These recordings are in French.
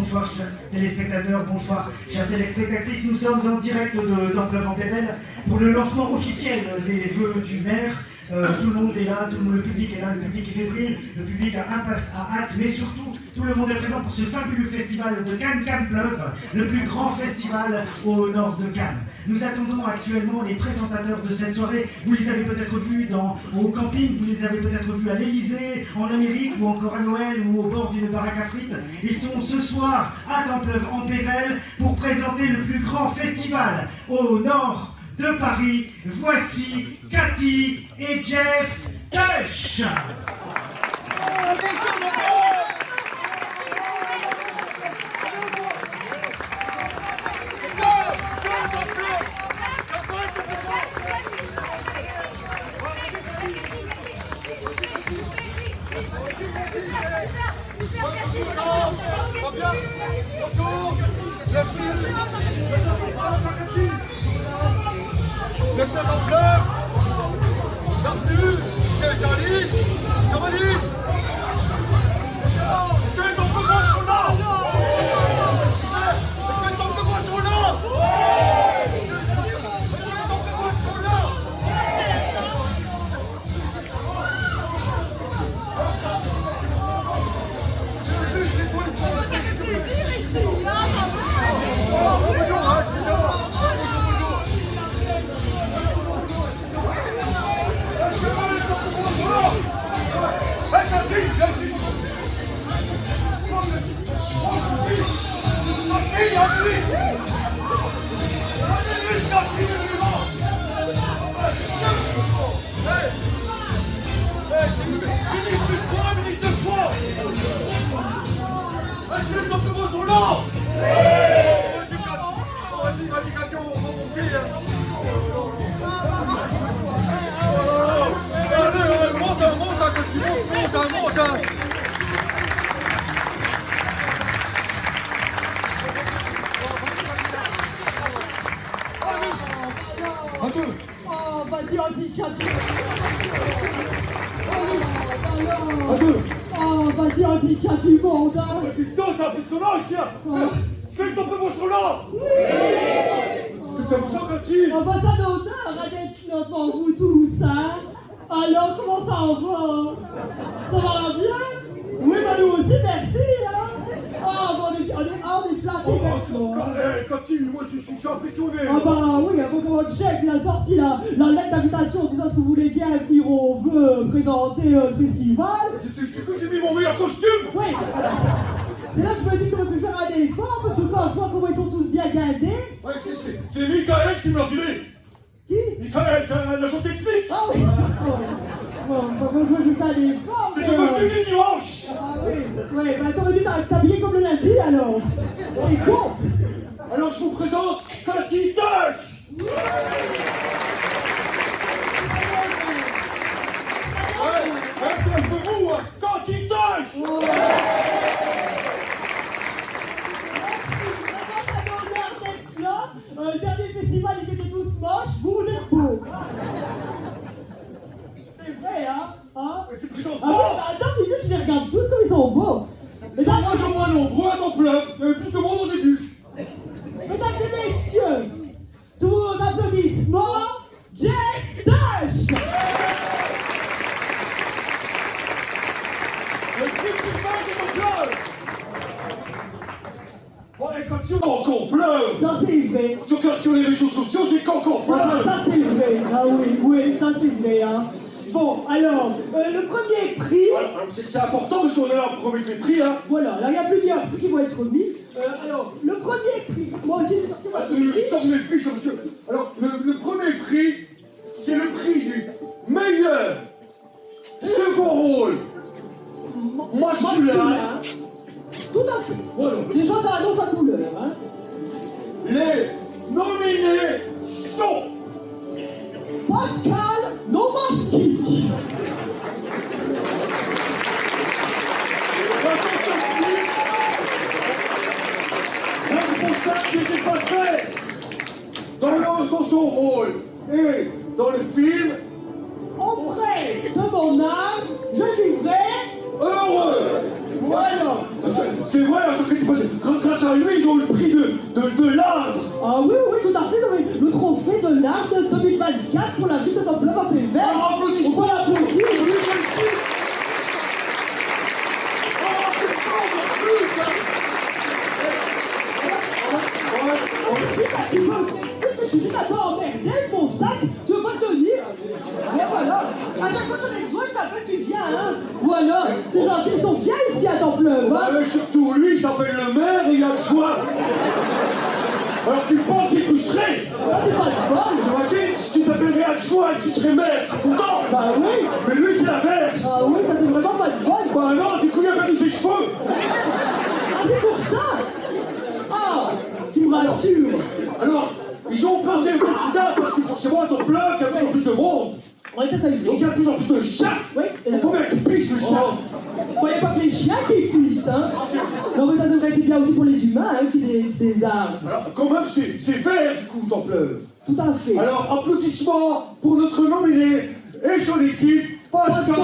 bonsoir chers téléspectateurs, bonsoir chères téléspectatrices. Nous sommes en direct d'Ampleur en Pével pour le lancement officiel des vœux du maire. Tout le monde est là, le public est là, le public est fébrile, le public a hâte, mais surtout, tout le monde est présent pour ce fabuleux festival de Cannes, Cannes Pleuve, le plus grand festival au nord de Cannes. Nous attendons actuellement les présentateurs de cette soirée. Vous les avez peut-être vus au camping, vous les avez peut-être vus à l'Elysée, en Amérique, ou encore à Noël, ou au bord d'une baraque à frites. Ils sont ce soir à Templeuve en Pével pour présenter le plus grand festival au nord de Paris. Voici Cathy et Jeff Tush. Le club en fleurs, bienvenue, c'est Charlie, Charlie. Quel nombre de voix sont là? Quel nombre de voix sont là? Quel nombre de voix sont là? Du monde, hein. Putain, c'est impressionnant, chien. Quel nombre de voix sont là? C'est un sang gratuit. On va ça d'honneur d'être là devant vous tous, hein. Alors, comment ça va? Ça va bien? Oui, bah nous aussi, merci, hein. On est flattés d'être là. Cathy, moi je suis impressionné. Ah bah oui, avant que votre chef il a sorti la lettre d'invitation en disant ce que vous voulez bien venir au vœu présenter le festival. Du coup, j'ai mis mon meilleur costume. Oui. C'est là que je me dis que tu aurais pu faire un effort, parce que quand je vois comment ils sont tous bien gardés. Ouais, c'est Michael qui me l'a filé. Qui? Michael, c'est un agent technique. Ah oui, c'est ça. Bon, je fais un effort. C'est ce costume du dimanche. Ah oui, ouais, bah t'aurais dû t'habiller comme le lundi alors. C'est con. Alors je vous présente Cathy Tush. C'est un peu vous, hein. Cathy Tush. Le dernier festival, ils étaient tous moches, vous êtes beaux. C'est vrai, hein? Tu présentes Ah oui, bah attends une minute, je les regarde tous comme ils sont beaux. Mesdames, moi j'en moins nombreux à Templeuve. Il y avait plus de monde au début. Mesdames et messieurs, sous vos applaudissements, Jeff Tush. Le festival de Templeuve. Bon, et quand tu encore pleuve. Ça c'est vrai. Tu regardes sur les réseaux sociaux, c'est qu'encore Ah, pleuve. ça c'est vrai. Ah oui, ça c'est vrai, hein. Bon, alors, le premier prix... Alors, c'est important parce qu'on est là pour remettre les prix, hein. Voilà, alors il y a plusieurs prix qui vont être remis. Alors, le premier prix... Moi aussi, je vais sortir ma petite Sors mes fiches parce que... Alors, le premier prix, c'est le prix du meilleur second rôle masculin. Tout à fait. Voilà. Déjà, ça annonce la couleur, hein. Les nominés sont... Pascal Nomaski. Responsable qui s'est passé dans son rôle et dans le film Auprès de mon âme, je vivrai heureux. Voilà. C'est vrai, hein, ce que tu passes. surtout, lui, il s'appelle le maire et il y a le choix. Alors tu penses qu'il est frustré. Ça, c'est pas de bol. T'imagines, si tu t'appellerais Adjoint et que tu serais maire, c'est content. Bah oui. Mais lui, c'est l'inverse. Ah oui, ça, c'est vraiment pas de bol. Bah non, du coup, il a perdu ses cheveux. Ah, c'est pour ça. Ah, tu me rassures. Alors, ils ont planté le candidat parce que forcément, à ton plein, il y a de plus en plus de monde. Oui, ça, c'est Donc vrai. il y a de plus en plus de chats. Oui. Il faut bien qu'il pisse le chat. Bon, y a pas que les chiens qui pissent, hein. Non, mais ça, c'est vrai, c'est bien aussi pour les humains, hein, qui des arbres. Alors, quand même, c'est vert du coup, ton pleuve. Tout à fait. Alors, applaudissements pour notre nominé et son équipe, Pascal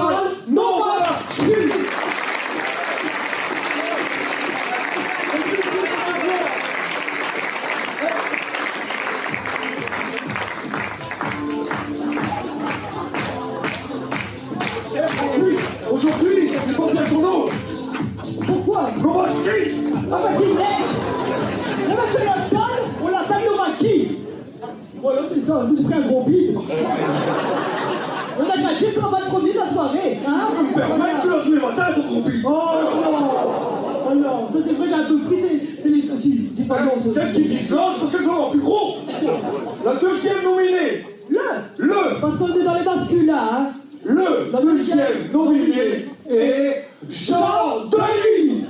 Novachvili. Aujourd'hui, il porte bien son nom. Pourquoi? Novachvili. Ah, parce qu'il neige. Là, parce que l'automne, on l'appelle Novaki. Voilà, c'est ça, nous, c'est pris un gros bide. On a gagné, tu seras pas le premier de la soirée, hein? Je peux me permettre, tu l'as tous les matins, ton gros bide. Oh non! Oh non, ça c'est vrai, j'ai un peu pris, c'est les... Si, dis pas non, ça. Celles qui disent non, c'est parce qu'elles sont encore plus gros. La deuxième nominée. Le Parce qu'on est dans les masculins, hein? Le deuxième nominé est Jean Denis.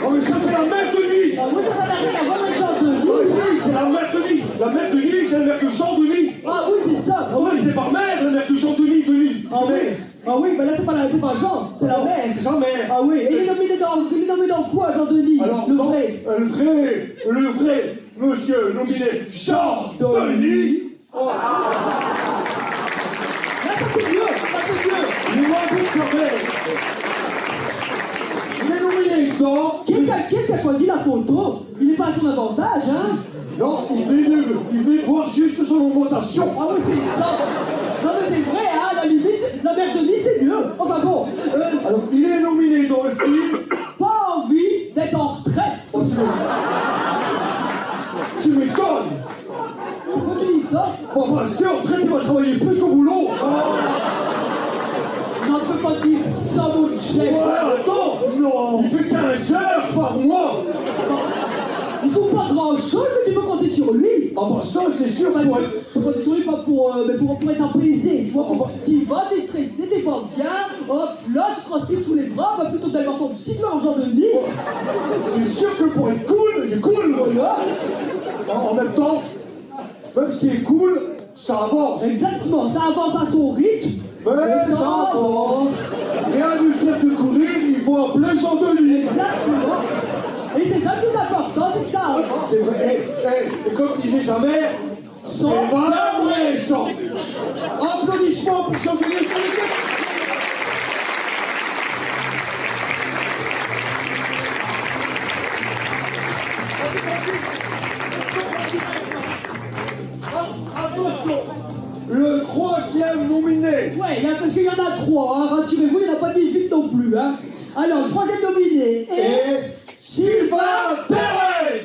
Oh mais ça c'est la mère Denis. Ah oui, ça n'a rien à voir avec Jean Denis. Ah si, c'est la mère Denis. La mère Denis, c'est la mère de Jean Denis. Ah oui, c'est ça. Oh, il était par mère, la mère de Jean Denis. Ah oui. Ah oui, mais là c'est pas Jean, c'est la mère. C'est sa mère. Ah oui, et il est nominé dans quoi, Jean Denis? Alors, le non, vrai. le vrai monsieur nominé Jean Denis. Oh. Là ça c'est mieux, ça c'est mieux. Il est moins bon que sa mère. Il est nominé dans... Qu'est-ce qui a choisi la photo? Il n'est pas à son avantage, hein? Non, il venait de voir juste son augmentation. Ah oui, c'est ça. Non mais c'est vrai, hein, à la limite, la mère Denis c'est mieux. Enfin bon, Alors, il est nominé dans le film... pas envie d'être en retraite. Tu m'étonnes. Pourquoi tu dis ça? Bon, parce qu'en train, il va travailler plus qu'au boulot. On ne peut pas dire ça, mon chef. Ouais, attends. Non. Il fait 15 heures par mois. Il faut pas grand chose, mais tu peux compter sur lui. Ah bah ça, c'est sûr. Enfin, Pour... tu peux compter sur lui pas mais pour être apaisé. Tu vois, tu vas, t'es stressé, t'es pas bien, hop, là tu transpires sous les bras, va plutôt d'aller voir ton psy, tu vas en genre de nid. C'est sûr que pour être cool, il est cool. Voilà. En même temps, même s'il est cool, ça avance. Exactement, ça avance à son rythme. Mais ça avance. Rien ne sert de courir, il faut appeler Jean Denis. Exactement. Et c'est ça le plus important, c'est que ça avance. C'est vrai. Et comme disait sa mère, c'est pas vrai ça. Applaudissements pour Jean Denis. Attention, le troisième nominé. Ouais, parce qu'il y en a 3, hein, rassurez-vous, il n'y en a pas 18 non plus. Hein. Alors, le troisième nominé est... Et Sylvain Perez.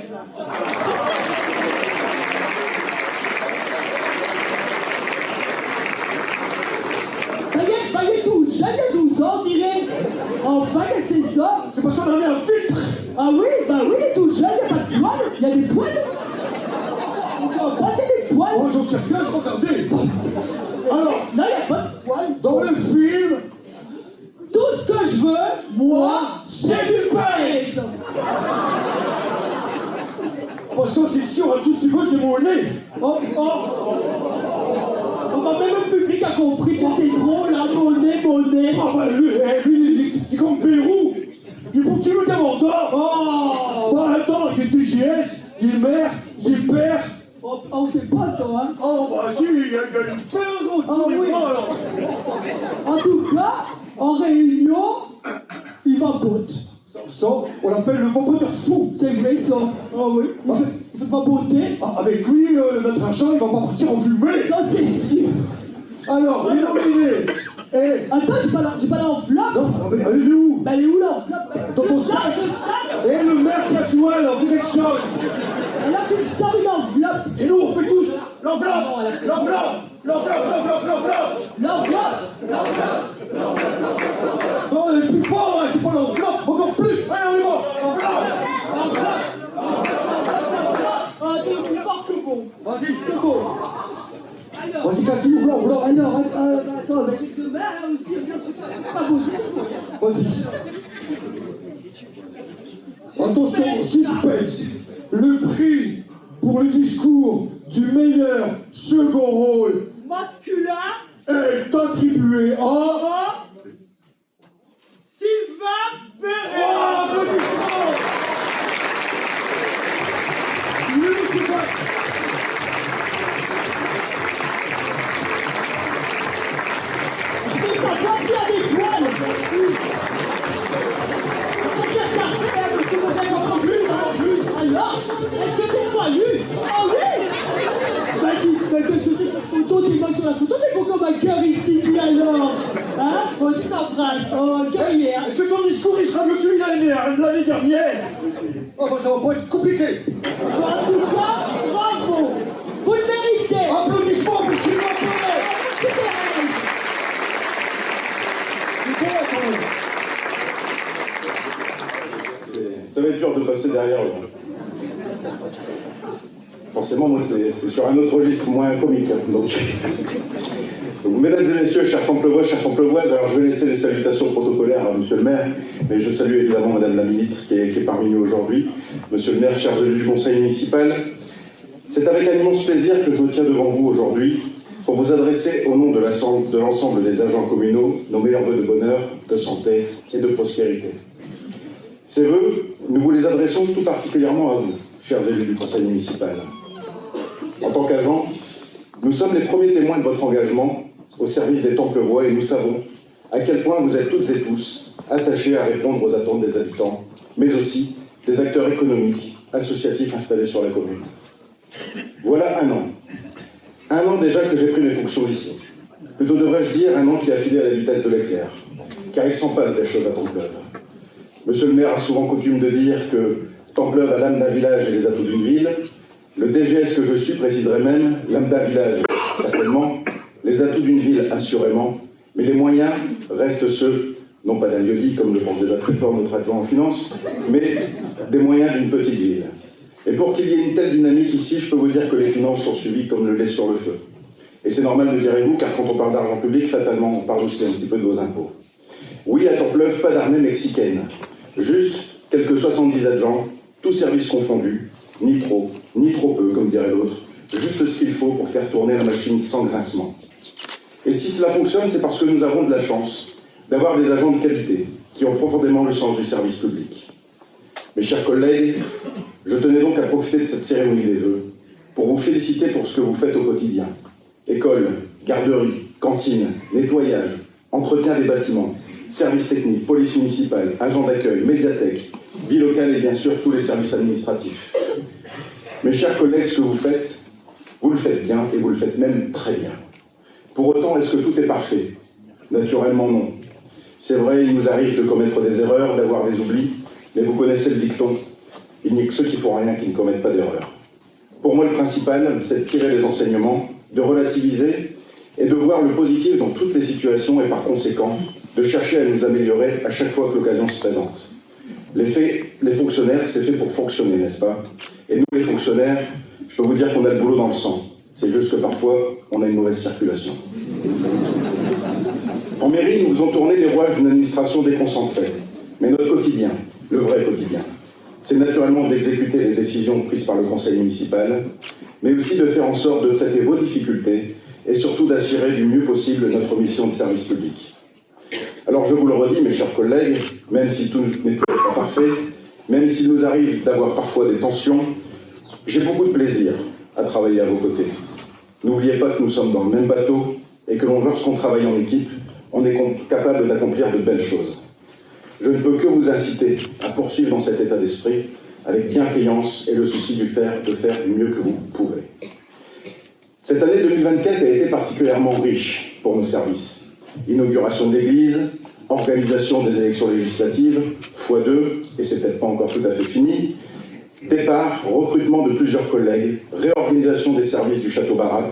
Il est tout jeune, il a 12 ans, on dirait. Enfin, qu'est-ce que c'est ça? C'est parce qu'on a mis un filtre. Ah oui, bah oui, il est tout jeune, il n'y a pas de poils. Il y a des poils. On voit pas, c'est des poils. Moi j'en sais rien, je regardais. Alors, Non, il n'y a pas de poils. dans le film, Tout ce que je veux, moi, c'est du Perez. oh, ça c'est sûr, hein, tout ce qu'il veut c'est mon nez. Oh, oh. Oh, bah, même le public a compris que c'était drôle, hein, monnaie. Ah bah lui il est comme Pérou. Il est pour qu'il nous demande. Oh. Bah attends, il est TGS, il est maire, il est père. Oh, on sait pas ça, hein. Oh bah si, il y a une peur au Ah oui. alors. En tout cas, en réunion, il va botte. Ça, on l'appelle le vapoteur fou. C'est vrai ça. Ah oui, il fait pas beauté. Ah, avec lui, notre argent, il va pas partir en fumée. Ça c'est sûr. Alors, les nominés. Et... Attends, j'ai pas l'enveloppe. Non, mais elle est où? Bah elle est où l'enveloppe? Dans ton Le sac. sac. Et le maire qui a tué, là, on fait quelque chose. Et là tu me sors une enveloppe. Et nous, on fait tous l'enveloppe. Non, elle a- L'enveloppe. L'enveloppe. L'enveloppe. législative, voilà. Alors, attends, mais demain aussi, pas voter, Vas-y. Attention, suspense. Le prix pour le discours du meilleur second rôle masculin est attribué à... Sylvain Perret. Oh, applaudissements. Oui, monsieur Bach. Je peux savoir s'il y a des poils. Faut faire parfait, hein, parce que vous avez entendu, en plus. Alors, est-ce que t'es poilu? Ah oui. Bah, qu'est-ce que c'est que cette photo? T'es mal sur la photo, t'es pas comme un cœur ici, dis alors. Hein? Moi aussi t'embrasse. Oh, le cœur hier. Est-ce que ton discours il sera mieux que celui l'année dernière? Oh, bah ça va pas être compliqué. En tout cas, bravo. Vous le méritez. Applaudissements pour Sylvain Perret. Ça va être dur de passer derrière eux. Forcément, moi, c'est sur un autre registre moins comique. Hein, donc, mesdames et messieurs, chers Templevois, chères Templevoises, alors je vais laisser les salutations protocolaires à monsieur le maire, mais je salue évidemment madame la ministre qui est parmi nous aujourd'hui, monsieur le maire, chers élus du conseil municipal. C'est avec un immense plaisir que je me tiens devant vous aujourd'hui pour vous adresser au nom de l'ensemble des agents communaux nos meilleurs vœux de bonheur, de santé et de prospérité. Ces vœux, nous vous les adressons tout particulièrement à vous, chers élus du conseil municipal. En tant qu'agents, nous sommes les premiers témoins de votre engagement au service des Templevois et nous savons à quel point vous êtes toutes et tous attachés à répondre aux attentes des habitants, mais aussi des acteurs économiques, associatifs installés sur la commune. Voilà un an déjà que j'ai pris mes fonctions ici. Plutôt devrais-je dire un an qui a filé à la vitesse de l'éclair, car il s'en passe des choses à Templeuve. Monsieur le maire a souvent coutume de dire que Templeuve a l'âme d'un village et les atouts d'une ville. Le DGS que je suis préciserait même l'âme d'un village, certainement, les atouts d'une ville, assurément, mais les moyens restent ceux, non pas d'un lieu-dit, comme le pense déjà très fort notre adjoint en finance, mais des moyens d'une petite ville. Et pour qu'il y ait une telle dynamique ici, je peux vous dire que les finances sont suivies comme le lait sur le feu. Et c'est normal, me direz-vous, car quand on parle d'argent public, fatalement, on parle aussi un petit peu de vos impôts. Oui, à Templeuve, pas d'armée mexicaine. Juste quelques 70 agents, tous services confondus, ni trop peu, comme dirait l'autre, juste ce qu'il faut pour faire tourner la machine sans grincement. Et si cela fonctionne, c'est parce que nous avons de la chance d'avoir des agents de qualité qui ont profondément le sens du service public. Mes chers collègues, je tenais donc à profiter de cette cérémonie des vœux pour vous féliciter pour ce que vous faites au quotidien. École, garderie, cantine, nettoyage, entretien des bâtiments, services techniques, police municipale, agents d'accueil, médiathèque, vie locale et bien sûr tous les services administratifs. Mes chers collègues, ce que vous le faites bien et vous le faites même très bien. Pour autant, est-ce que tout est parfait? Naturellement non. C'est vrai, il nous arrive de commettre des erreurs, d'avoir des oublis, mais vous connaissez le dicton. Il n'y a que ceux qui font rien qui ne commettent pas d'erreur. Pour moi, le principal, c'est de tirer les enseignements, de relativiser et de voir le positif dans toutes les situations et par conséquent, de chercher à nous améliorer à chaque fois que l'occasion se présente. Les fonctionnaires, c'est fait pour fonctionner, n'est-ce pas? Et nous, les fonctionnaires, je peux vous dire qu'on a le boulot dans le sang. C'est juste que parfois, on a une mauvaise circulation. En mairie, nous faisons tourner les rouages d'une administration déconcentrée. Mais notre quotidien, le vrai quotidien, c'est naturellement d'exécuter les décisions prises par le conseil municipal, mais aussi de faire en sorte de traiter vos difficultés et surtout d'assurer du mieux possible notre mission de service public. Alors je vous le redis, mes chers collègues, même si tout n'est pas parfait, même s'il nous arrive d'avoir parfois des tensions, j'ai beaucoup de plaisir à travailler à vos côtés. N'oubliez pas que nous sommes dans le même bateau et que lorsqu'on travaille en équipe, on est capable d'accomplir de belles choses. Je ne peux que vous inciter à poursuivre dans cet état d'esprit avec bienveillance et le souci de faire du mieux que vous pourrez. Cette année 2024 a été particulièrement riche pour nos services. Inauguration d'église, organisation des élections législatives, x2, et c'est peut-être pas encore tout à fait fini, départ, recrutement de plusieurs collègues, réorganisation des services du Château Barat,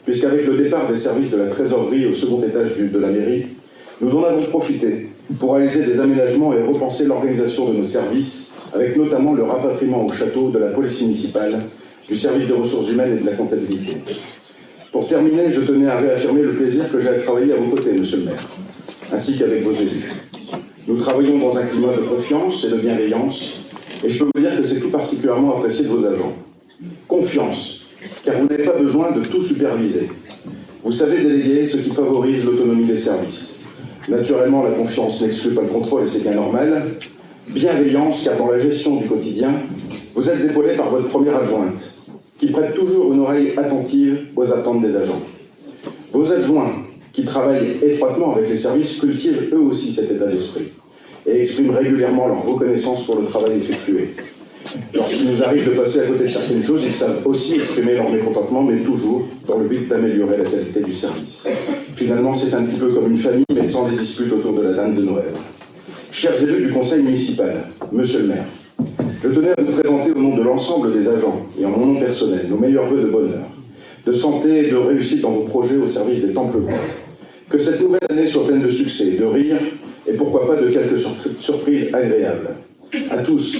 puisqu'avec le départ des services de la trésorerie au second étage de la mairie, nous en avons profité pour réaliser des aménagements et repenser l'organisation de nos services, avec notamment le rapatriement au château de la police municipale, du service des ressources humaines et de la comptabilité. Pour terminer, je tenais à réaffirmer le plaisir que j'ai à travailler à vos côtés, monsieur le maire, ainsi qu'avec vos élus. Nous travaillons dans un climat de confiance et de bienveillance, et je peux vous dire que c'est tout particulièrement apprécié de vos agents. Confiance, car vous n'avez pas besoin de tout superviser. Vous savez déléguer ce qui favorise l'autonomie des services. Naturellement, la confiance n'exclut pas le contrôle et c'est bien normal. Bienveillance, car dans la gestion du quotidien, vous êtes épaulé par votre première adjointe, qui prête toujours une oreille attentive aux attentes des agents. Vos adjoints, qui travaillent étroitement avec les services, cultivent eux aussi cet état d'esprit et expriment régulièrement leur reconnaissance pour le travail effectué. Lorsqu'il nous arrive de passer à côté de certaines choses, ils savent aussi exprimer leur mécontentement, mais toujours dans le but d'améliorer la qualité du service. Finalement, c'est un petit peu comme une famille, mais sans des disputes autour de la dinde de Noël. Chers élus du conseil municipal, monsieur le maire, je tenais à vous présenter au nom de l'ensemble des agents et en mon nom personnel nos meilleurs vœux de bonheur, de santé et de réussite dans vos projets au service des Temples Bois. Que cette nouvelle année soit pleine de succès, de rire et pourquoi pas de quelques surprises agréables. À tous,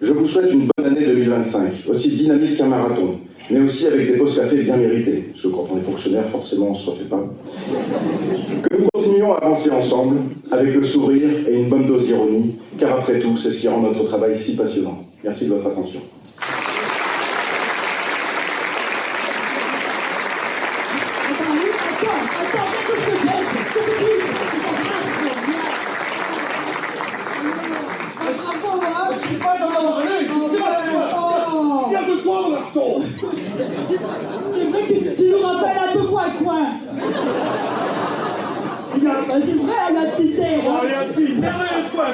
je vous souhaite une bonne année 2025, aussi dynamique qu'un marathon, mais aussi avec des pauses café bien méritées, parce que quand on est fonctionnaire, forcément, on ne se refait pas. Que nous continuions à avancer ensemble, avec le sourire et une bonne dose d'ironie, car après tout, c'est ce qui rend notre travail si passionnant. Merci de votre attention. C'est vrai que tu nous rappelles un peu quoi. C'est vrai, la petite air. Oh, les petits, merveilleux quoi.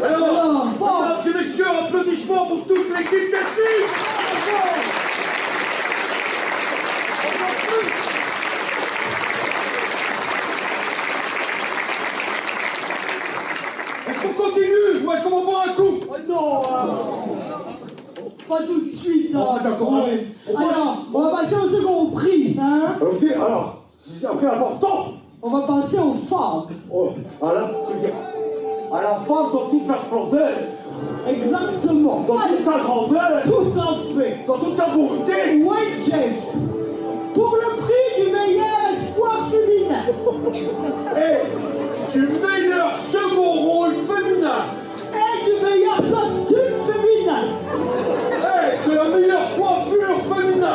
Alors, bon. mesdames et messieurs, applaudissements pour toute l'équipe technique. Est-ce qu'on continue ou est-ce qu'on va boire un coup? Non, pas tout de suite. Oh, d'accord. Ouais. Alors, on va passer au second prix, hein. Ok, alors, c'est un prix important. On va passer aux femmes. Oh, à la femme dans toute sa splendeur, Exactement. dans toute sa grandeur, Tout à fait. dans toute sa beauté. Oui, Jeff. Pour le prix du meilleur espoir féminin. Et du meilleur second rôle féminin. Et du meilleur costume féminin. Et de la meilleure coiffure féminine.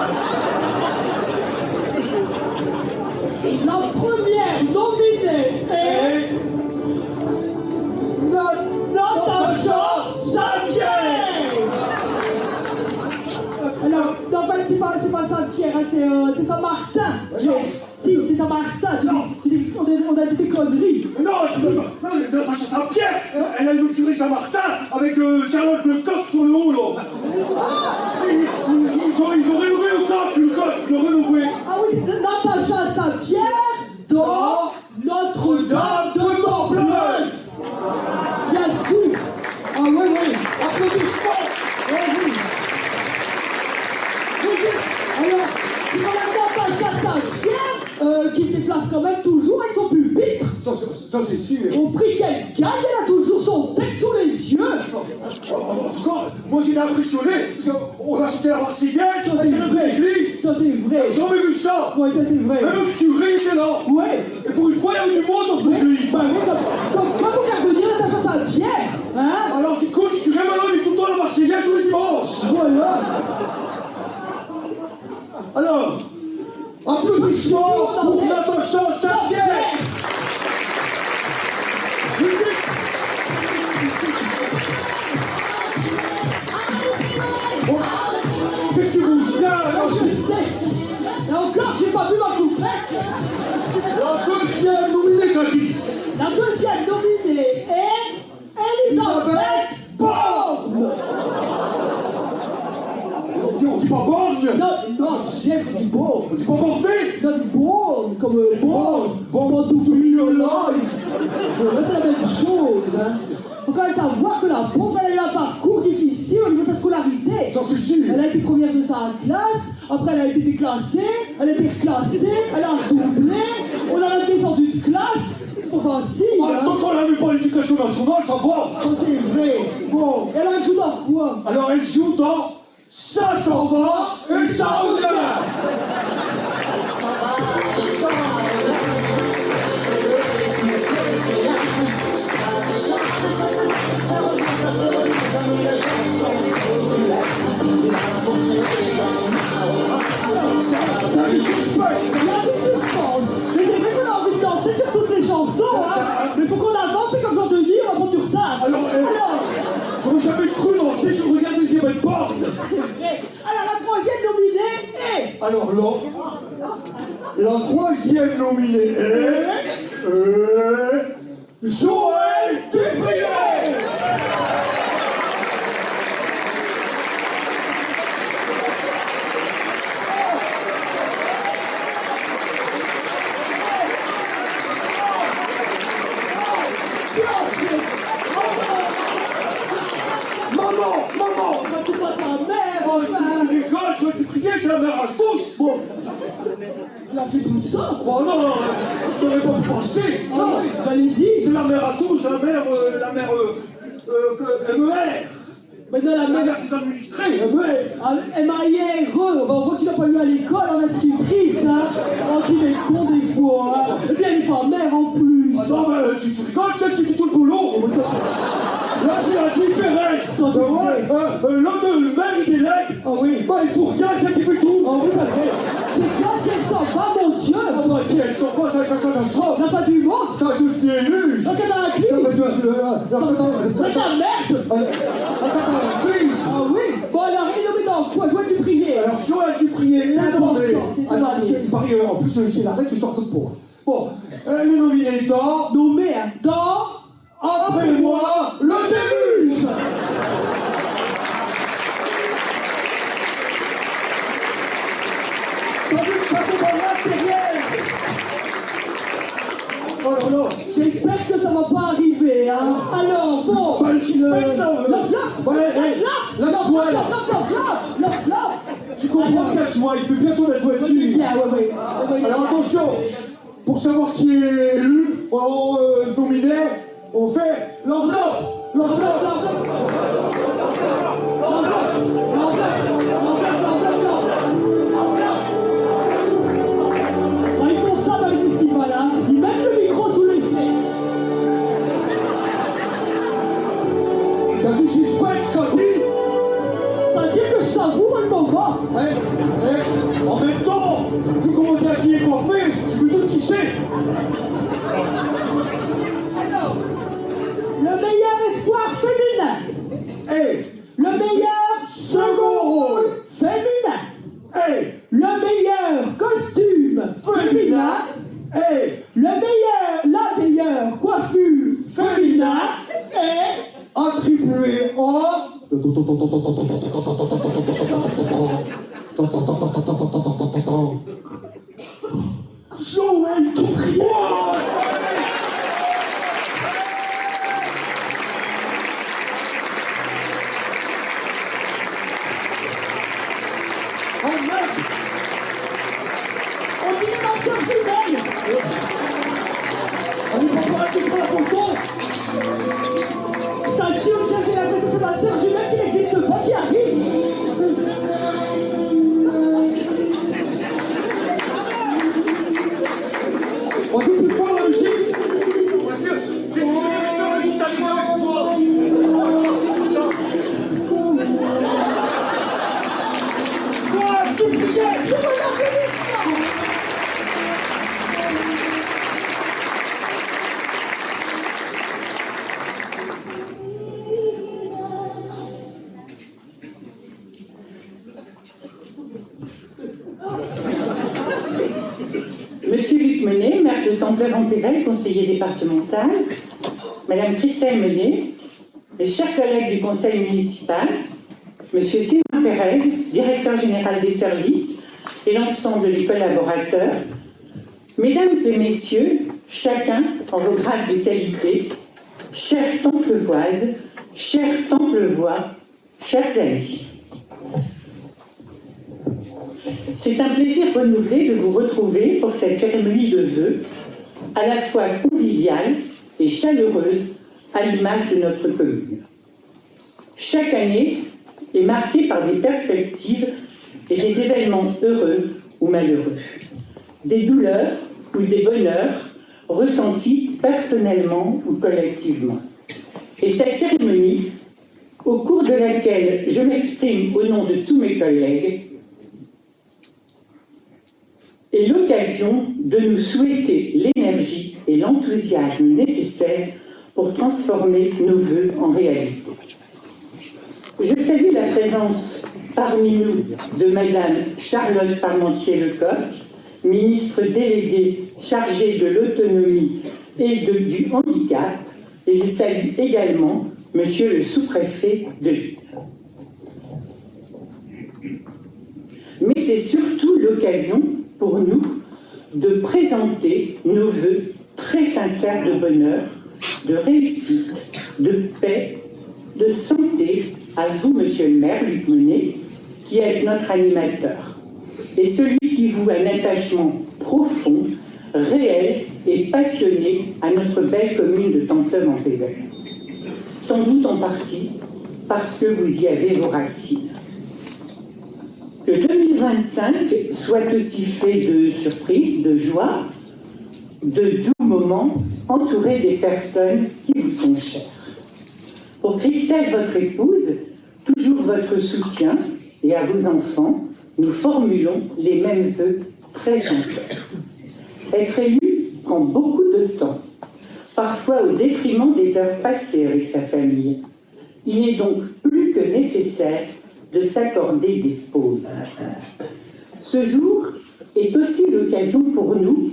La première nominée est Natacha Saint-Pierre. Alors, en fait, c'est pas Saint-Pierre, hein, c'est Saint-Martin. Si, c'est Saint-Martin. On a dit des conneries. Non, Natacha Saint-Pierre, elle a inauguré Saint-Martin avec Charlotte Lecoq sur le haut, là. Ils ont rénové le coq, le rénové. Ah oui, Natacha Saint-Pierre dans Notre-Dame de Templeuse. Bien sûr. Ah oui. Applaudissements. Oui. Alors, c'est quand même Natacha Saint-Pierre qui se déplace quand même toujours avec son pupitre. Ça c'est sûr. Au prix qu'elle gagne, elle a toujours son texte sous les yeux. En tout cas, moi j'étais impressionné, parce qu'on a chanté la Marseillaise, Ça c'est vrai. l'église. Ça c'est vrai. J'ai jamais vu ça. Ouais, ça c'est vrai. Même le curé était là. Ouais. Et pour une fois, il y avait du monde dans cette église. Bah oui, comment vous faire venir Natacha Saint-Pierre, hein? Alors du coup, le curé maintenant, il est tout le temps à la Marseillaise tous les dimanches. Voilà. Alors, applaudissements pour Natacha Saint-Pierre. Qu'est-ce que vous Là, faites? je sais. Et encore, j'ai pas vu ma coupette. La deuxième nominée, qu'a dit? La deuxième nominée est Elisabeth Borne. On dit pas borgne. Non, Jeff dit Borne. On dit pas borné. Non, dit Borne, comme Borne. Born to be alive. Voilà, c'est la même chose, hein. Faut quand même savoir que la pauvre, elle a eu un parcours difficile au niveau de sa scolarité. Ça c'est sûr. Elle a été première de sa classe, après elle a été déclassée, elle a été reclassée, elle a redoublé, on a même descendu de classe. C'est pas facile, hein. Tant qu'on n'a même pas l'éducation nationale, ça va. Oh, c'est vrai. Bon, elle a joué dans quoi? Alors elle joue dans Ça s'en va et ça revient. Alors là, la troisième nominée est Joël Dupriez. Maman, Ça, c'est pas ta mère, enfin. tu rigoles, Joël Dupriez, c'est la mère à tous. Bon, Il a fait tout ça. bon non, j'aurais pas pu penser. Non, Allez-y. c'est la mère à tous, la mère MER. Maintenant, la La mère. mère des administrés, MER. M.A.I.R. Bon, on voit qu'il n'a pas eu à l'école en institutrice, hein. Oh, qu'il est con des fois, hein. Et puis elle n'est pas mère en plus. Ah non, mais tu rigoles, celle qui fait tout le boulot. Bon, ça, Là, tu as dit Pérez. Ça, c'est vrai. L'autre, le maire, il délègue. Ah oui. Bah, il faut rien, c'est elle qui fait tout. Oh oui, ça fait. C'est quoi si elle s'en va, mon Dieu? Ah bah, si elle sort pas, ça va être la catastrophe. La fin du monde? Ça va être une déluge. La Ça va cataclysme? être C'est la merde! la cataclysme. Ah oui? Bon alors, il nous met dans quoi? Joël Dupriez. Alors, Joël Dupriez est C'est demandé. important, c'est ça. Alors, il paraît, en plus, j'ai l'arrêt, tu t'en comptes pour. Bon, elle est nominée dans Nommé, hein, dans... Après moi, le déluge. T'as vu que ça fait pas l'intérieur. Oh là là. J'espère que ça va pas arriver, hein. Alors, bon... Bah, le suspect, là, La flop! Ouais, La hey, flop! la joie, là. La flop! Tu comprends quelle joie, il fait bien son adjointure. Bien, ouais. Alors attention, pour savoir qui est élu, nominé, on fait l'enveloppe. L'enveloppe. Ah, ils font ça dans les festivals, hein. Ils mettent le micro sous les seins. Il y a du suspense quand il... C'est-à-dire que je savoure le moment. En même temps, vu comment t'es habillé et coiffé, je me doute qui c'est. Alors, le meilleur espoir féminin. Le meilleur second rôle féminin. Le meilleur costume féminin. La meilleure coiffure féminin. Et Attribué en... Joël Dupriez. Oh merde! On dirait ma soeur jumelle! Allez, papa, arrête la photo. Je t'assure, j'ai l'impression que c'est ma soeur jumelle qui n'existe pas qui arrive! On dit plus fort la musique. Monsieur, j'ai toujours avec toi, salut avec toi. Joël Dupriez, C'est mon organisme! Monsieur Luc Menet, maire de Templeur-en-Pévèle, conseiller départemental, Madame Christelle Menet, les chers collègues du conseil municipal, Monsieur Sylvain Pérez, directeur général des services, et l'ensemble des collaborateurs, Mesdames et Messieurs, chacun en vos grades et qualités, chères Templevoises, chers Templevois, chers amis. C'est un plaisir renouvelé de vous retrouver pour cette cérémonie de vœux, à la fois conviviale et chaleureuse, à l'image de notre commune. Chaque année est marquée par des perspectives et des événements heureux ou malheureux, des douleurs ou des bonheurs ressentis personnellement ou collectivement. Et cette cérémonie, au cours de laquelle je m'exprime au nom de tous mes collègues, est l'occasion de nous souhaiter l'énergie et l'enthousiasme nécessaires pour transformer nos vœux en réalité. Je salue la présence parmi nous de Madame Charlotte Parmentier-Lecocq, ministre déléguée chargée de l'autonomie et du handicap, et je salue également Monsieur le sous-préfet de Lille. Mais c'est surtout l'occasion pour nous de présenter nos vœux très sincères de bonheur, de réussite, de paix, de santé à vous, Monsieur le maire Luc Monet, qui êtes notre animateur, et celui qui voue un attachement profond, réel et passionné à notre belle commune de Templeuve-en-Pévèle. Sans doute en partie parce que vous y avez vos racines. Que 2025 soit aussi fait de surprises, de joie, de doux moments, entourés des personnes qui vous sont chères. Pour Christelle, votre épouse, toujours votre soutien, et à vos enfants, nous formulons les mêmes vœux très sincères. Être élu prend beaucoup de temps, parfois au détriment des heures passées avec sa famille. Il est donc plus que nécessaire de s'accorder des pauses. Ce jour est aussi l'occasion pour nous,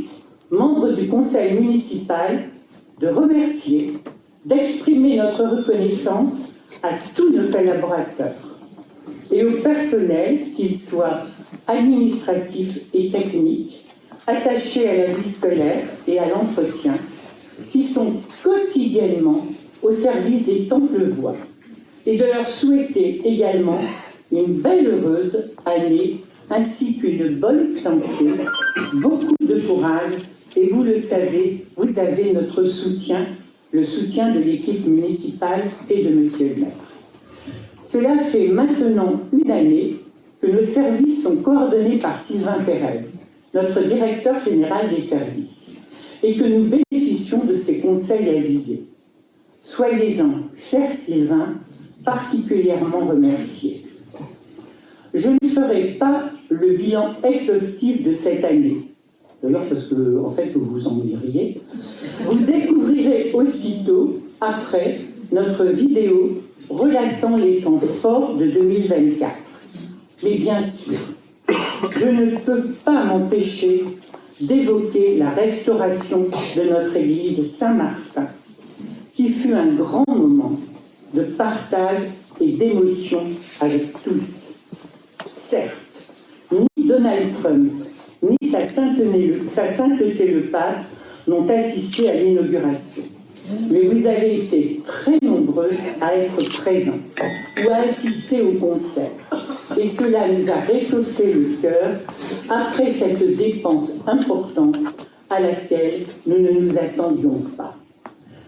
membres du conseil municipal, de remercier, d'exprimer notre reconnaissance à tous nos collaborateurs et au personnel, qu'ils soient administratifs et techniques, attachés à la vie scolaire et à l'entretien, qui sont quotidiennement au service des Templevois, et de leur souhaiter également une belle heureuse année, ainsi qu'une bonne santé, beaucoup de courage, et vous le savez, vous avez notre soutien, le soutien de l'équipe municipale et de Monsieur le maire. Cela fait maintenant une année que nos services sont coordonnés par Sylvain Pérez, notre directeur général des services, et que nous bénéficions de ses conseils avisés. Soyez-en, cher Sylvain, particulièrement remercié. Je ne ferai pas le bilan exhaustif de cette année, d'ailleurs parce que, en fait, vous vous ennuieriez. Vous découvrirez aussitôt, après, notre vidéo relatant les temps forts de 2024. Mais bien sûr, je ne peux pas m'empêcher d'évoquer la restauration de notre église Saint-Martin, qui fut un grand moment de partage et d'émotion avec tous. Certes, ni Donald Trump, ni sa sainteté le pape n'ont assisté à l'inauguration. Mais vous avez été très nombreux à être présents ou à assister au concert. Et cela nous a réchauffé le cœur après cette dépense importante à laquelle nous ne nous attendions pas.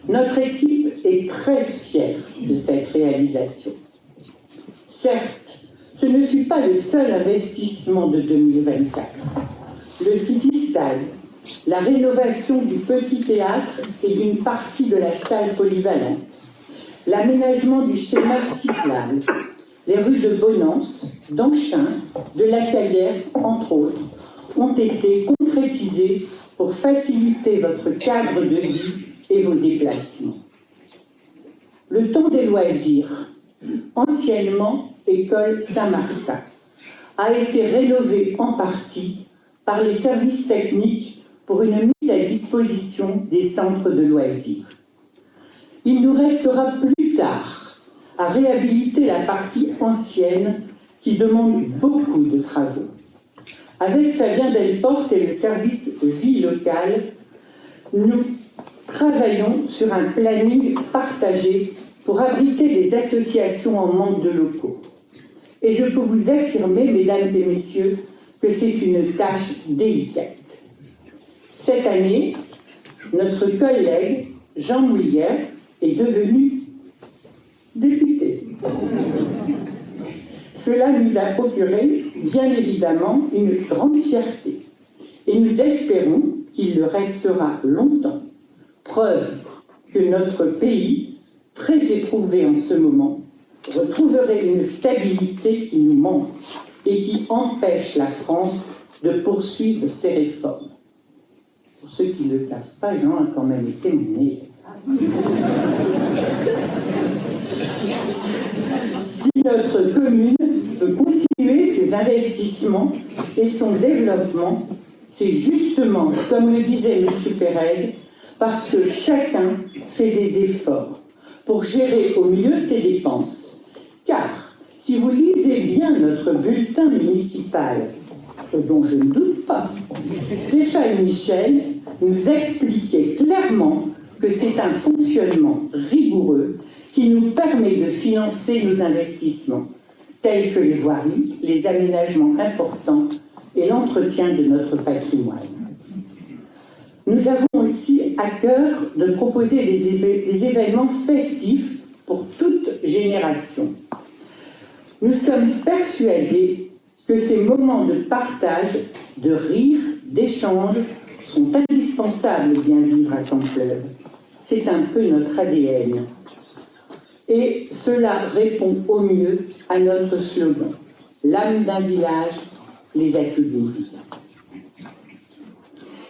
Notre équipe est très fière de cette réalisation. Certes, ce ne fut pas le seul investissement de 2024. Le Citystyle, la rénovation du petit théâtre et d'une partie de la salle polyvalente, l'aménagement du schéma cyclable, les rues de Bonance, d'Anchin, de la Caillère, entre autres, ont été concrétisés pour faciliter votre cadre de vie et vos déplacements. Le temps des loisirs, anciennement École Saint-Martin, a été rénové en partie par les services techniques pour une mise à disposition des centres de loisirs. Il nous restera plus tard à réhabiliter la partie ancienne qui demande beaucoup de travaux. Avec Fabien Delporte et le service vie locale, nous travaillons sur un planning partagé pour abriter des associations en manque de locaux. Et je peux vous affirmer, mesdames et messieurs, que c'est une tâche délicate. Cette année, notre collègue Jean Moulière est devenu député. Cela nous a procuré, bien évidemment, une grande fierté. Et nous espérons qu'il le restera longtemps. Preuve que notre pays, très éprouvé en ce moment, retrouverait une stabilité qui nous manque et qui empêche la France de poursuivre ses réformes. Pour ceux qui ne le savent pas, Jean a quand même été mon élève. Si notre commune peut continuer ses investissements et son développement, c'est justement, comme le disait M. Pérez, parce que chacun fait des efforts pour gérer au mieux ses dépenses. Car, si vous lisez bien notre bulletin municipal, ce dont je ne doute pas, Stéphane Michel nous expliquait clairement que c'est un fonctionnement rigoureux qui nous permet de financer nos investissements, tels que les voiries, les aménagements importants et l'entretien de notre patrimoine. Nous avons aussi à cœur de proposer des événements festifs pour toute génération. Nous sommes persuadés que ces moments de partage, de rire, d'échange sont indispensables bien vivre à Templeuve. C'est un peu notre ADN. Et cela répond au mieux à notre slogan « L'âme d'un village, les atouts d'une vie ».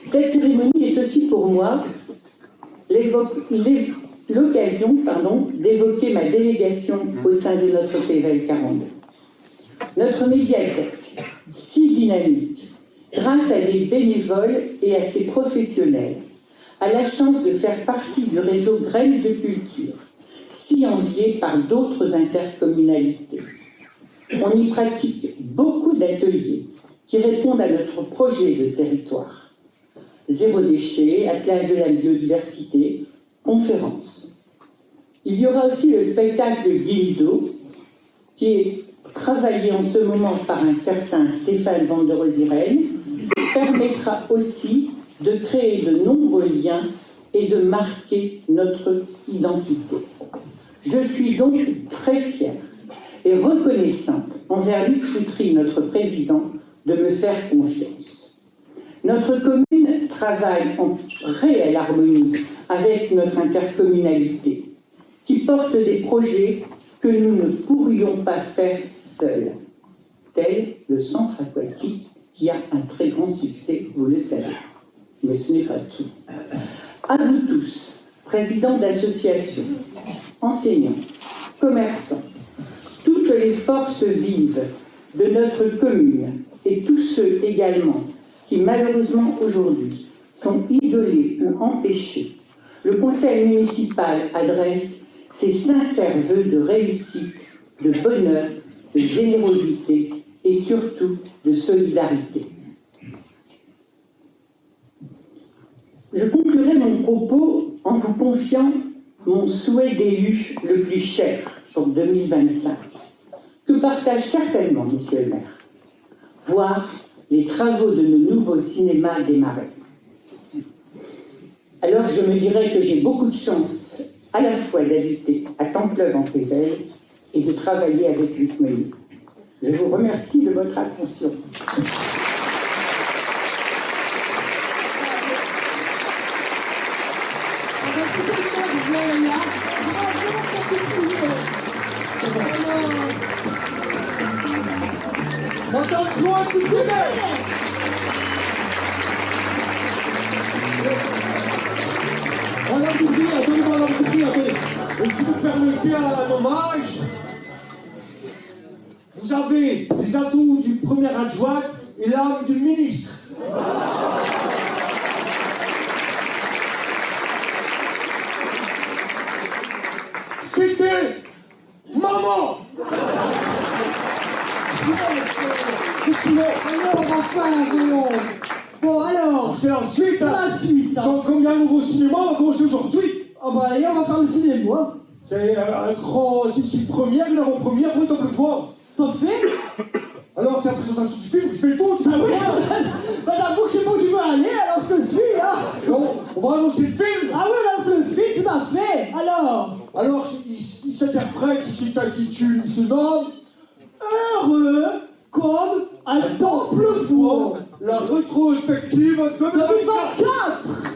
Cette cérémonie est aussi pour moi l'occasion d'évoquer ma délégation au sein de notre PVL 42. Notre médiathèque, si dynamique, grâce à des bénévoles et à ses professionnels, a la chance de faire partie du réseau Graines de Culture, si envié par d'autres intercommunalités. On y pratique beaucoup d'ateliers qui répondent à notre projet de territoire. Zéro déchet, atlas de la biodiversité, conférences. Il y aura aussi le spectacle Guildo, qui est travaillé en ce moment par un certain Stéphane Van der Rozieren, permettra aussi de créer de nombreux liens et de marquer notre identité. Je suis donc très fière et reconnaissante envers Luc Choutry, notre président, de me faire confiance. Notre commune travaille en réelle harmonie avec notre intercommunalité, qui porte des projets que nous ne pourrions pas faire seuls, tel le centre aquatique qui a un très grand succès, vous le savez. Mais ce n'est pas tout. À vous tous, présidents d'associations, enseignants, commerçants, toutes les forces vives de notre commune et tous ceux également qui malheureusement aujourd'hui sont isolés ou empêchés, le conseil municipal adresse ses sincères vœux de réussite, de bonheur, de générosité et surtout de solidarité. Je conclurai mon propos en vous confiant mon souhait d'élu le plus cher pour 2025, que partage certainement Monsieur le maire, voir les travaux de nos nouveaux cinémas démarrer. Alors je me dirais que j'ai beaucoup de chance à la fois d'habiter à Templeuve-en-Pévèle et de travailler avec Luc Meunier. Je vous remercie de votre attention. Madame Joanne Bouchelet. Madame Bouchelet, attendez, Madame Bouchelet, attendez. Et si vous permettez un hommage, vous avez les atouts du premier adjoint et l'âme du ministre. C'était maman. Alors, enfin, voyons. Bon, alors. C'est la suite. C'est la suite. Hein. Comme il y a un nouveau cinéma, on va commencer aujourd'hui. Ah bah allez, on va faire le cinéma. C'est un grand... C'est une première, une avant-première, après on peut le voir. T'en fais? Alors, c'est la présentation du film, je fais tout, tu fais Ah oui. rien. Bah j'avoue que je sais pas où tu veux aller, alors je te suis, hein. Non, on va annoncer le film. Ah oui, là, c'est le film, tout à fait. Alors, il s'interprète, il s'intitule, il se nomme... Heureux comme un temple fou. La rétrospective 2024. 2024.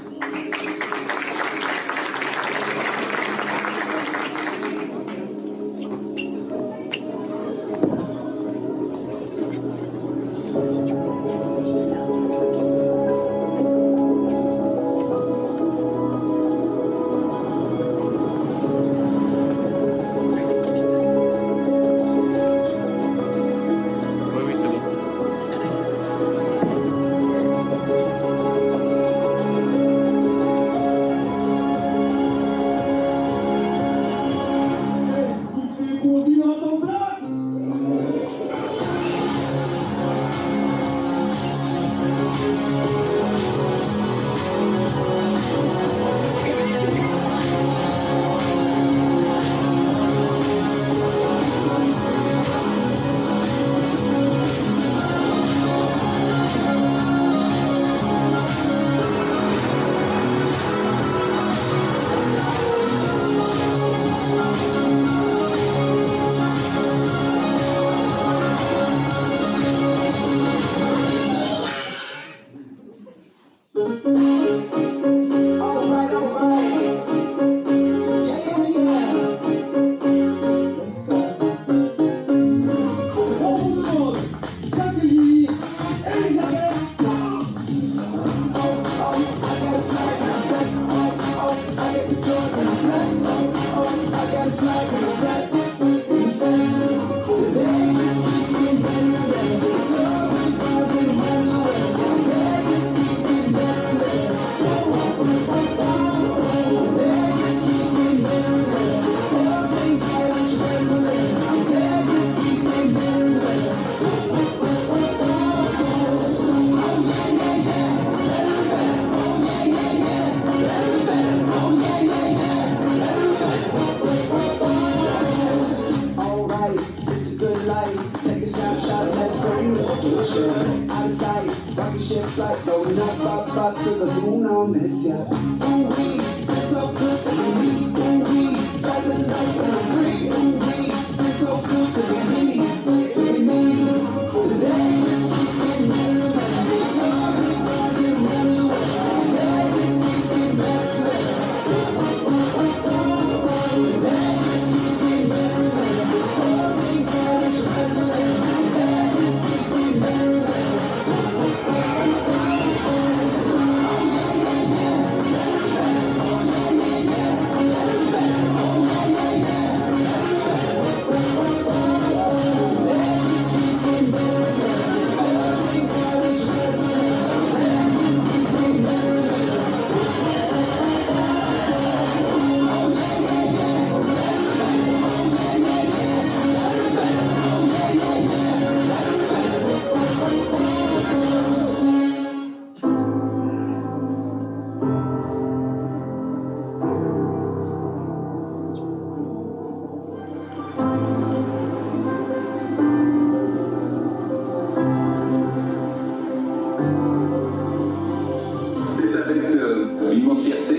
une immense fierté,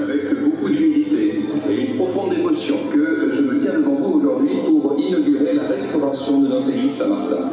avec beaucoup d'humilité et une profonde émotion que je me tiens devant vous aujourd'hui pour inaugurer la restauration de notre église Saint-Martin.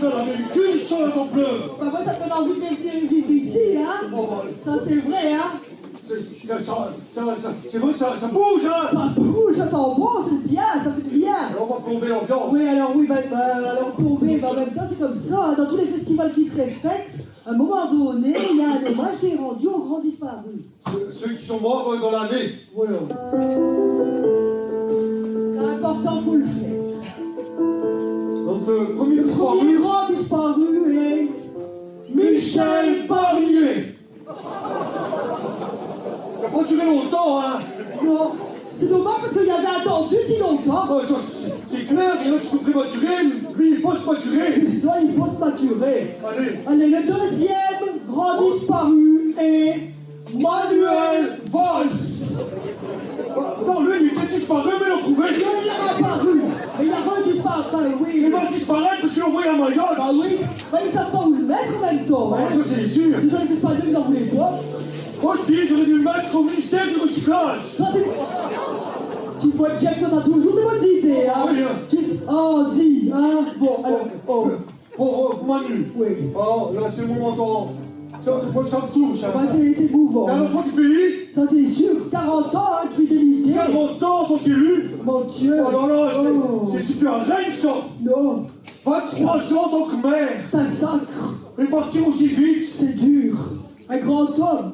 faire la même qu'une seule à Templeuve. Bah moi ça te donne envie de venir vivre ici, hein. Oh, bah, Ça c'est vrai, hein. c'est vrai que ça bouge, hein. Ça bouge, ça sent bon, c'est bien, ça fait du bien. Alors on va plomber l'ambiance. Oui, alors alors plomber, mais en même temps c'est comme ça, hein. Dans tous les festivals qui se respectent, à un moment donné, il y a un hommage qui est rendu aux grands disparus. Ceux qui sont morts dans l'année. Voilà. C'est important, faut le faire. Notre premier Le disparu, premier grand disparu est Michel Barnier. Il n'a pas duré longtemps, hein. Non, c'est dommage parce qu'il avait attendu si longtemps. Oh, ça, c'est clair, il y en a qui sont prématurés, lui il post maturé. Ça, il peut se maturer. Allez, Allez, le deuxième grand disparu est Manuel Valls. Ah, non, lui il était disparu, mais l'ont trouvé. lui, il a apparu. Mais il a redisparu. Enfin, oui. Il va disparaître parce qu'ils l'ont envoyé à Mayol. Bah oui, bah, ils savent pas où le mettre en même temps. Ah, Hein. ça c'est sûr. Déjà, les Espagnols, ils en voulaient pas. Moi je dis, j'aurais dû le mettre au ministère du recyclage. Ça, c'est. Tu vois, Jack, toi, t'as toujours des bonnes idées, hein. Oui, hein. Oh, dis, hein. Bon, alors, oh. Pour Manu. Oui. Oh, là c'est mon menton. Moi ça me touche. Hein. Bah, c'est mouvant. C'est un enfant du pays. Ça, c'est sûr. 40 ans, hein, de fidélité. 40 ans en tant qu'élu. Mon Dieu. Oh là là, Oh. c'est super reine ça. Non, 23 ans en tant que maire. c'est un sacre. Et partir aussi vite. C'est dur. Un grand homme.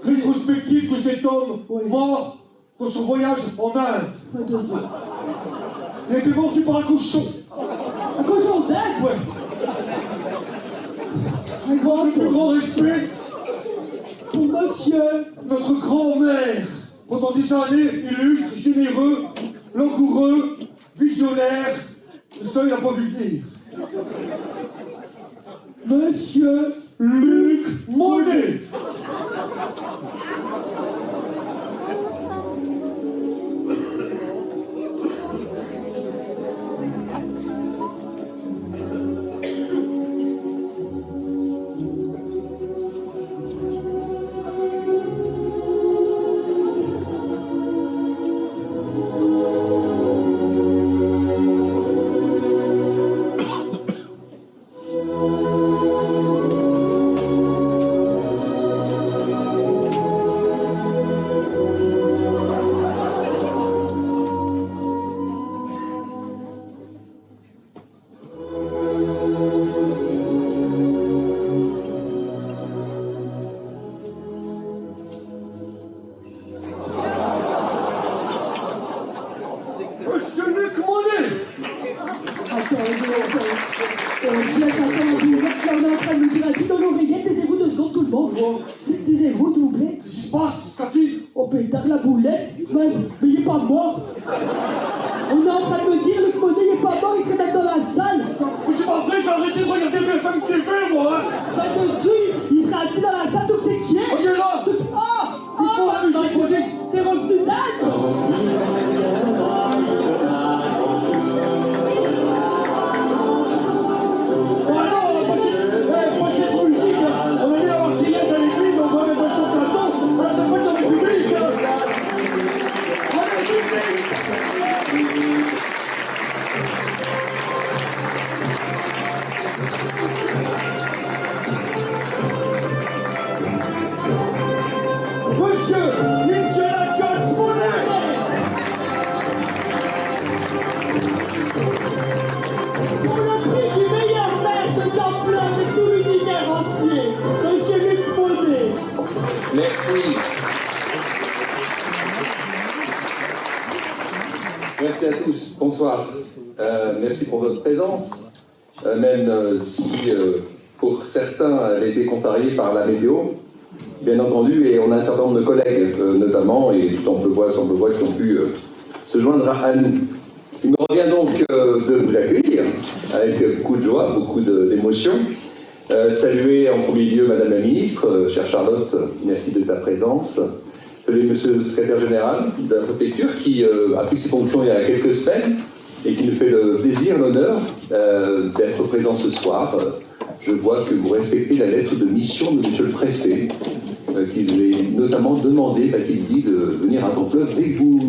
Rétrospective de cet homme Oui. mort dans son voyage en Inde. Oh, Dieu. Il a été mordu par un cochon. Un cochon d'Inde. Ouais. Un grand Le plus homme. grand respect, Pour monsieur. notre grand-mère. Pendant des années, illustre, généreux, langoureux, visionnaire. Le seul n'a pas vu venir. Monsieur. Luc Monet. Monsieur Luc Monet. Jack, attendez. Là, on est en train de me dire un truc dans l'oreillette. Taisez-vous 2 secondes, tout le monde. Taisez-vous, s'il vous plaît. Qu'est-ce qui se passe, Cathy? Oh pétard, la boulette. Mais il est pas mort. On est en train de me dire, Luc Monet, il est pas mort, il serait même dans la salle. Mais c'est pas vrai, j'ai arrêté de regarder BFM TV, moi, hein. Enfin, de Dieu, il serait assis dans la salle, donc c'est qui est. Oh, il est là. Oh, Il faut la musique, vas-y. T'es revenu d'Inde. Voilà, on a passé cette musique, hein. On a mis la Marseillaise à l'église, on va mettre un chantaton, ça s'appelle dans la République, hein. Allez, musique. Monsieur Indiana Jones Monet. Pour le prix du meilleur maire de Templeuve et tout l'univers entier, Monsieur Luc Monet. Merci. Merci à tous. Bonsoir. Merci pour votre présence. Même si pour certains elle a été contrariée par la météo, bien entendu, et on a un certain nombre de collègues notamment, et Templevoix, qui ont pu se joindre à nous. Il me revient donc de vous accueillir avec beaucoup de joie, beaucoup d'émotion. Saluer en premier lieu Madame la Ministre, chère Charlotte, merci de ta présence. Saluer Monsieur le Secrétaire Général de la Préfecture qui a pris ses fonctions il y a quelques semaines et qui nous fait le plaisir, l'honneur d'être présent ce soir. Je vois que vous respectez la lettre de mission de Monsieur le Préfet, qui vous a notamment demandé, qu'il dit, de venir à Templeuve dès que vous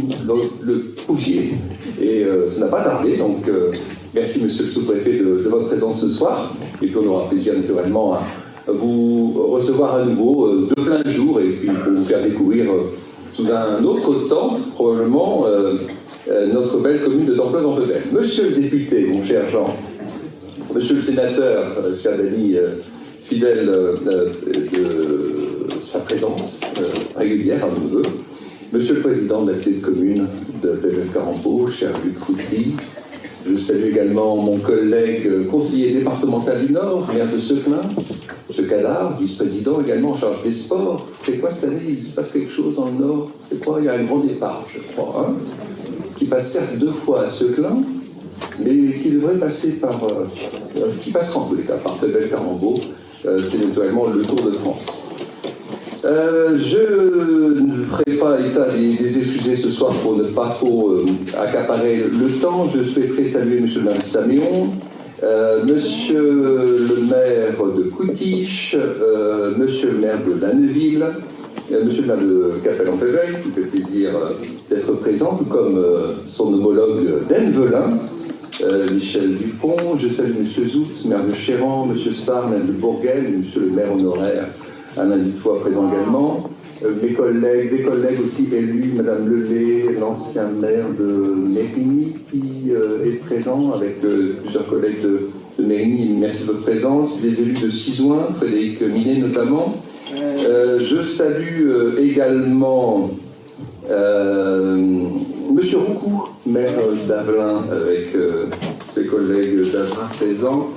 le pouviez. Et ça n'a pas tardé, donc Merci Monsieur le Sous-Préfet de votre présence ce soir. Et puis on aura plaisir naturellement à vous recevoir à nouveau de plein jour et puis pour vous faire découvrir sous un autre temps, probablement, notre belle commune de Templeuve-en-Pévèle. Monsieur le député, mon cher Jean, monsieur le sénateur, cher Dany, fidèle de sa présence régulière à nos voeux, monsieur le président de la petite commune de Pévèle-Carembeau, cher Luc Foutry, je salue également mon collègue conseiller départemental du Nord, maire de Seclin, M. Cadar, vice-président également en charge des sports. C'est quoi cette année? Il se passe quelque chose dans le Nord? C'est quoi? Il y a un grand départ, je crois, hein, qui passe certes 2 fois à Seclin, mais qui devrait passer par... qui passera en tous les cas par Pévèle-Carembeau. C'est naturellement le Tour de France. Je ne ferai pas état des excusés ce soir pour ne pas trop accaparer le temps. Je souhaiterais saluer M. le maire de Saméon, Monsieur le maire de Coutiche, Monsieur le maire de Lanneville, Monsieur le maire de Capelle-en-Pévèle, qui fait plaisir d'être présent, tout comme son homologue d'Envelin, Michel Dupont. Je salue Monsieur Zout, maire de Chéran, Monsieur Sarr, maire de Bourguel, Monsieur le maire honoraire Alain Littois présent également. Mes collègues, des collègues aussi élus, Madame Lelay, l'ancien maire de Mérigny qui est présent avec plusieurs collègues de Mérigny. Merci de votre présence. Les élus de Cisoing, Frédéric Minet notamment. Je salue également Monsieur Roucou, maire d'Avelin, avec ses collègues d'Avelin présents.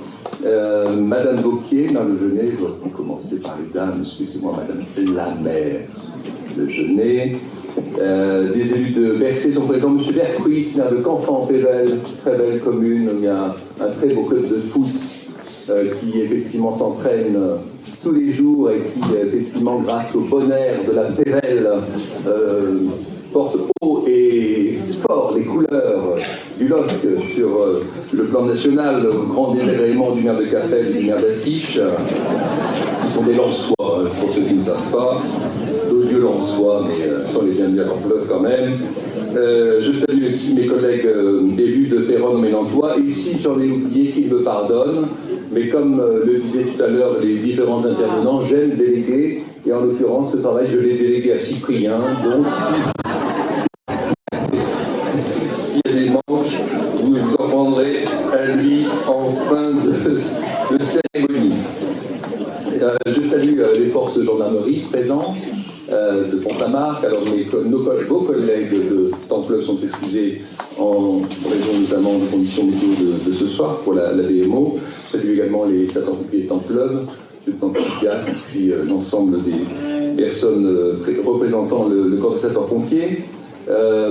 Madame Vauquier, maire de Genêt, je vais commencer par les dames, excusez-moi, Madame la maire de Genêt. Des élus de Bercé sont présents, Monsieur Bercruis, maire de Canfin-en-Pévèle, très belle commune, il y a un très beau club de foot qui effectivement s'entraîne tous les jours et qui effectivement grâce au bon air de la Pévèle porte haut et fort les couleurs du LOSC sur le plan national, grand désagrément du maire de Capelle et du maire d'Affiche, qui sont des Lensois, pour ceux qui ne savent pas, d'odieux Lensois, mais sont les bienvenus à Templeuve quand même. Je salue aussi mes collègues élus de Péronne-Mélantois, et si j'en ai oublié, qu'ils me pardonnent, mais comme le disaient tout à l'heure les différents intervenants, j'aime déléguer, et en l'occurrence, ce travail, je l'ai délégué à Cyprien, donc s'il y a des manques, vous vous en prendrez à lui en fin de cérémonie. Je salue les forces de gendarmerie présentes de Pont-à-Marc. Alors vos collègues de Templeuve sont excusés en raison notamment des conditions météo de ce soir pour la BMO. Je salue également les sapeurs-pompiers de Templeuve, puis l'ensemble des personnes représentant le corps des sapeurs-pompiers.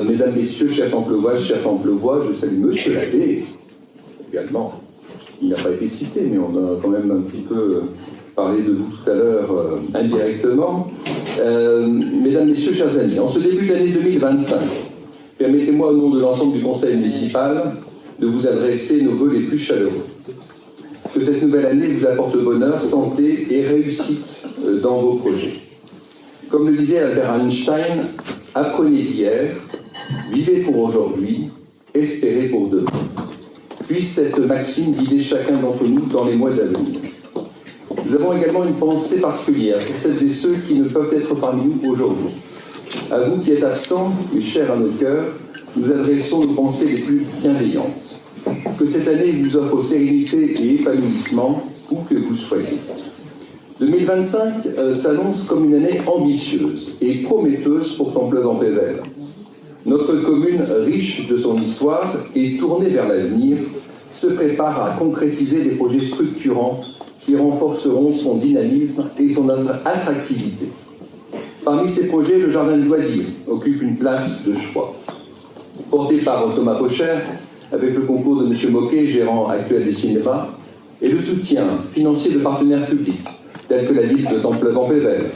Mesdames, Messieurs, chers Templeuvois, je salue Monsieur l'abbé également. Il n'a pas été cité, mais on a quand même un petit peu parlé de vous tout à l'heure indirectement. Mesdames, Messieurs, chers amis, en ce début d'année 2025, permettez-moi au nom de l'ensemble du conseil municipal de vous adresser nos vœux les plus chaleureux. Que cette nouvelle année vous apporte bonheur, santé et réussite dans vos projets. Comme le disait Albert Einstein, apprenez d'hier, vivez pour aujourd'hui, espérez pour demain. Puisse cette maxime guider chacun d'entre nous dans les mois à venir. Nous avons également une pensée particulière pour celles et ceux qui ne peuvent être parmi nous aujourd'hui. À vous qui êtes absents, mais chers à nos cœurs, nous adressons nos pensées les plus bienveillantes. Que cette année vous offre sérénité et épanouissement, où que vous soyez. 2025 s'annonce comme une année ambitieuse et prometteuse pour Templeuve-en-Pévèle. Notre commune, riche de son histoire et tournée vers l'avenir, se prépare à concrétiser des projets structurants qui renforceront son dynamisme et son attractivité. Parmi ces projets, le jardin de loisirs occupe une place de choix. Porté par Thomas Pocher, avec le concours de M. Moquet, gérant actuel des cinémas, et le soutien financier de partenaires publics, tels que la ville de Templeuve-en-Pévèle,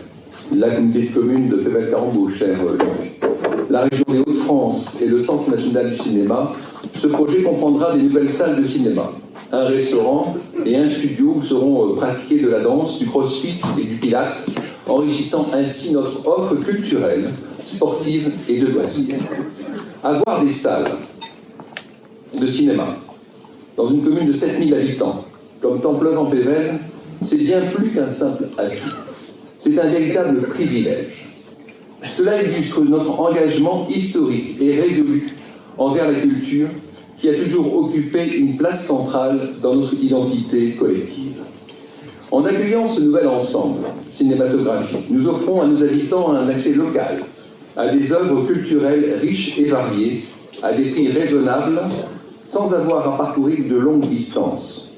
la communauté de communes de Pévèle-Carembeau, cher la région des Hauts-de-France et le Centre national du cinéma, ce projet comprendra des nouvelles salles de cinéma, un restaurant et un studio où seront pratiqués de la danse, du crossfit et du pilates, enrichissant ainsi notre offre culturelle, sportive et de loisirs. Avoir des salles de cinéma dans une commune de 7000 habitants, comme Templeuve-en-Pévèle, c'est bien plus qu'un simple atout. C'est un véritable privilège. Cela illustre notre engagement historique et résolu envers la culture qui a toujours occupé une place centrale dans notre identité collective. En accueillant ce nouvel ensemble cinématographique, nous offrons à nos habitants un accès local à des œuvres culturelles riches et variées, à des prix raisonnables, sans avoir à parcourir de longues distances.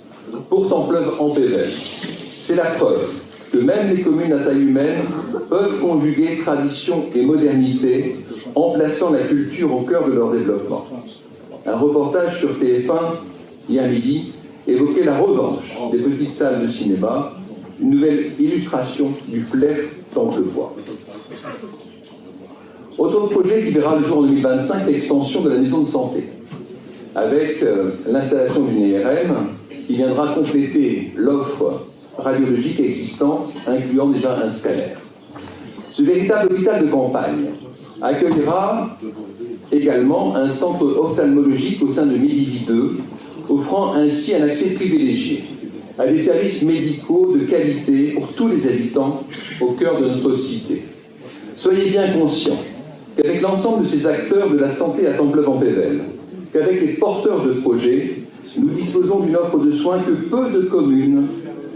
Pour Templeuve-en-Pévèle, c'est la preuve que même les communes à taille humaine peuvent conjuguer tradition et modernité en plaçant la culture au cœur de leur développement. Un reportage sur TF1, hier midi, évoquait la revanche des petites salles de cinéma, une nouvelle illustration du flair templevois. Autre projet qui verra le jour en 2025, l'extension de la maison de santé, avec l'installation d'une IRM qui viendra compléter l'offre radiologique existante, incluant déjà un scanner. Ce véritable hôpital de campagne accueillera également un centre ophtalmologique au sein de Médivy 2, offrant ainsi un accès privilégié à des services médicaux de qualité pour tous les habitants au cœur de notre cité. Soyez bien conscients qu'avec l'ensemble de ces acteurs de la santé à Templeuve-en-Pévèle, qu'avec les porteurs de projets, nous disposons d'une offre de soins que peu de communes,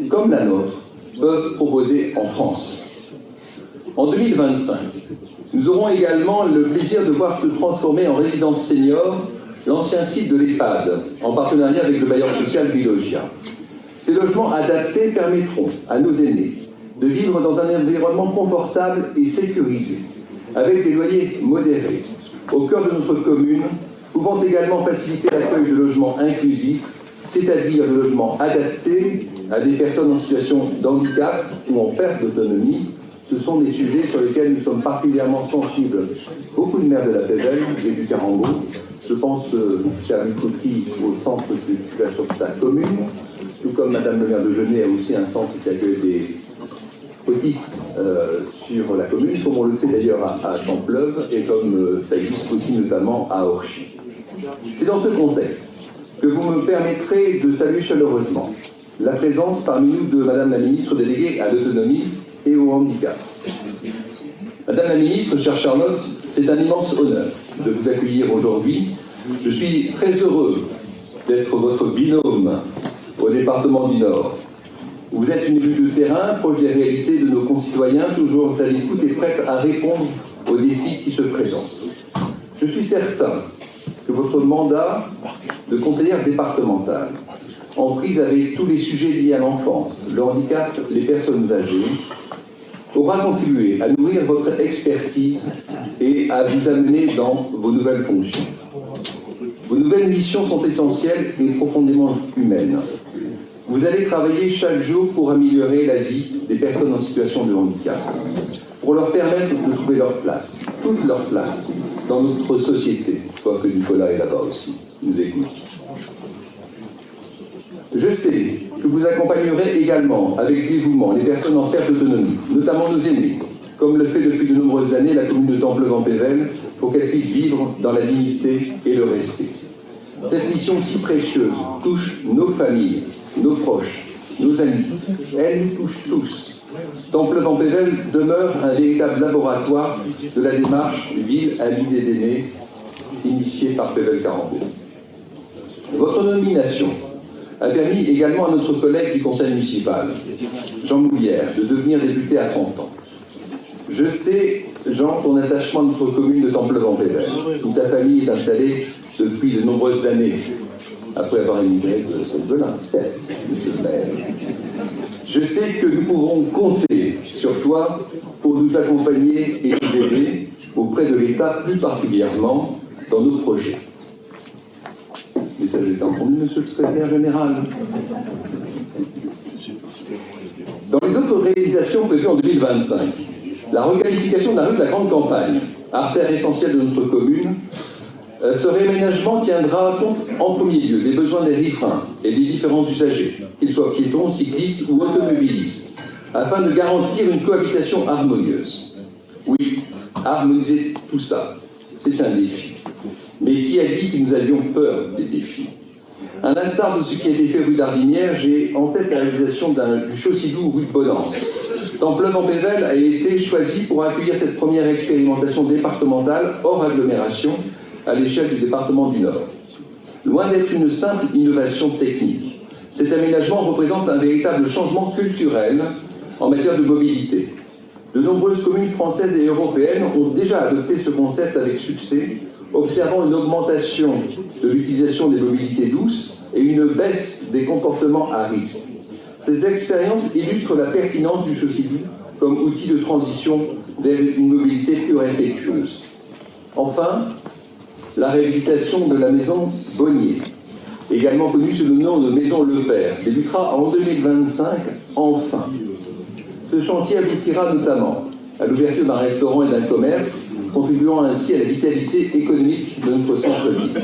comme la nôtre, peuvent proposer en France. En 2025, nous aurons également le plaisir de voir se transformer en résidence senior l'ancien site de l'EHPAD, en partenariat avec le bailleur social Villogia. Ces logements adaptés permettront à nos aînés de vivre dans un environnement confortable et sécurisé, avec des loyers modérés, au cœur de notre commune, pouvant également faciliter l'accueil de logements inclusifs, c'est-à-dire de logements adaptés à des personnes en situation de handicap ou en perte d'autonomie. Ce sont des sujets sur lesquels nous sommes particulièrement sensibles. Beaucoup de maires de la Pévèle et du Carambeau, je pense, cher Coutry, au centre de cultivation de ta commune, tout comme Madame le maire de Genêt a aussi un centre qui accueille des autistes sur la commune, comme on le fait d'ailleurs à Templeuve et comme ça existe aussi notamment à Orchy. C'est dans ce contexte que vous me permettrez de saluer chaleureusement la présence parmi nous de Madame la ministre déléguée à l'autonomie et au handicap. Madame la ministre, chère Charlotte, c'est un immense honneur de vous accueillir aujourd'hui. Je suis très heureux d'être votre binôme au département du Nord. Vous êtes une élue de terrain, proche des réalités de nos concitoyens, toujours à l'écoute et prête à répondre aux défis qui se présentent. Je suis certain que votre mandat de conseillère départementale, en prise avec tous les sujets liés à l'enfance, le handicap, les personnes âgées, aura contribué à nourrir votre expertise et à vous amener dans vos nouvelles fonctions. Vos nouvelles missions sont essentielles et profondément humaines. Vous allez travailler chaque jour pour améliorer la vie des personnes en situation de handicap, pour leur permettre de trouver leur place, toute leur place, dans notre société. Je crois que Nicolas est là-bas aussi, nous écoute. Je sais que vous accompagnerez également avec dévouement les personnes en perte d'autonomie, notamment nos aînés, comme le fait depuis de nombreuses années la commune de Templeuve-en-Pévèle, pour qu'elles puissent vivre dans la dignité et le respect. Cette mission si précieuse touche nos familles, nos proches, nos amis. Elle nous touche tous. Templeuve-en-Pévèle demeure un véritable laboratoire de la démarche Ville Amis des aînés, initiée par Pévèle Carambeau. Votre nomination a permis également à notre collègue du conseil municipal, Jean Moulière, de devenir député à 30 ans. Je sais, Jean, ton attachement à notre commune de Templeuve-en-Pévèle, où ta famille est installée depuis de nombreuses années, après avoir émigré de Celle-Velin, certes, monsieur le maire. Je sais que nous pourrons compter sur toi pour nous accompagner et nous aider auprès de l'État, plus particulièrement dans nos projets. Mais ça, j'ai entendu, monsieur le secrétaire général. Dans les autres réalisations prévues en 2025, la requalification de la rue de la Grande Campagne, artère essentielle de notre commune, ce réaménagement tiendra compte en premier lieu des besoins des riverains et des différents usagers, qu'ils soient piétons, cyclistes ou automobilistes, afin de garantir une cohabitation harmonieuse. Oui, harmoniser tout ça, c'est un défi. Mais qui a dit que nous avions peur des défis? À l'instar de ce qui a été fait rue d'Ardinière, j'ai en tête la réalisation du Chaussy-Doux rue de Bonance. Templeuve-en-Pévèle a été choisi pour accueillir cette première expérimentation départementale hors agglomération à l'échelle du département du Nord. Loin d'être une simple innovation technique, cet aménagement représente un véritable changement culturel en matière de mobilité. De nombreuses communes françaises et européennes ont déjà adopté ce concept avec succès, observant une augmentation de l'utilisation des mobilités douces et une baisse des comportements à risque. Ces expériences illustrent la pertinence du Chaussy-Doux comme outil de transition vers une mobilité plus respectueuse. Enfin, la réhabilitation de la maison Bonnier, également connue sous le nom de maison Le Père, débutera en 2025, enfin. Ce chantier aboutira notamment à l'ouverture d'un restaurant et d'un commerce, contribuant ainsi à la vitalité économique de notre centre-ville.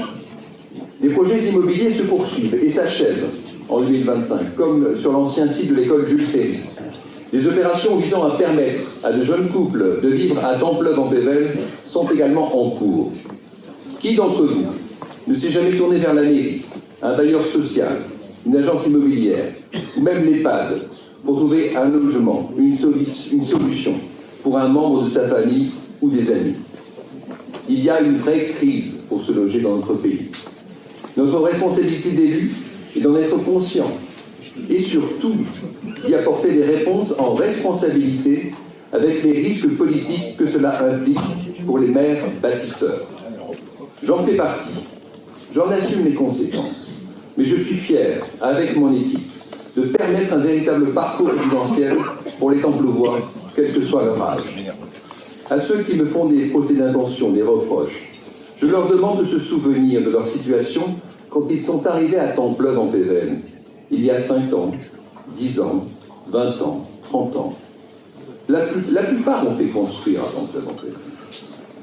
Les projets immobiliers se poursuivent et s'achèvent en 2025, comme sur l'ancien site de l'école Jules Ferry. Des opérations visant à permettre à de jeunes couples de vivre à Templeuve-en-Pévèle sont également en cours. Qui d'entre vous ne s'est jamais tourné vers la mairie, un bailleur social, une agence immobilière, ou même l'EHPAD, pour trouver un logement, une solution pour un membre de sa famille ou des amis? Il y a une vraie crise pour se loger dans notre pays. Notre responsabilité d'élu est d'en être conscient et surtout d'y apporter des réponses en responsabilité avec les risques politiques que cela implique pour les maires bâtisseurs. J'en fais partie, j'en assume les conséquences, mais je suis fier, avec mon équipe, de permettre un véritable parcours résidentiel pour les Templevois, quel que soit leur âge. À ceux qui me font des procès d'intention, des reproches, je leur demande de se souvenir de leur situation quand ils sont arrivés à Templeuve-en-Pévèle, il y a 5 ans, 10 ans, 20 ans, 30 ans. La plupart ont fait construire à Templeuve-en-Pévèle.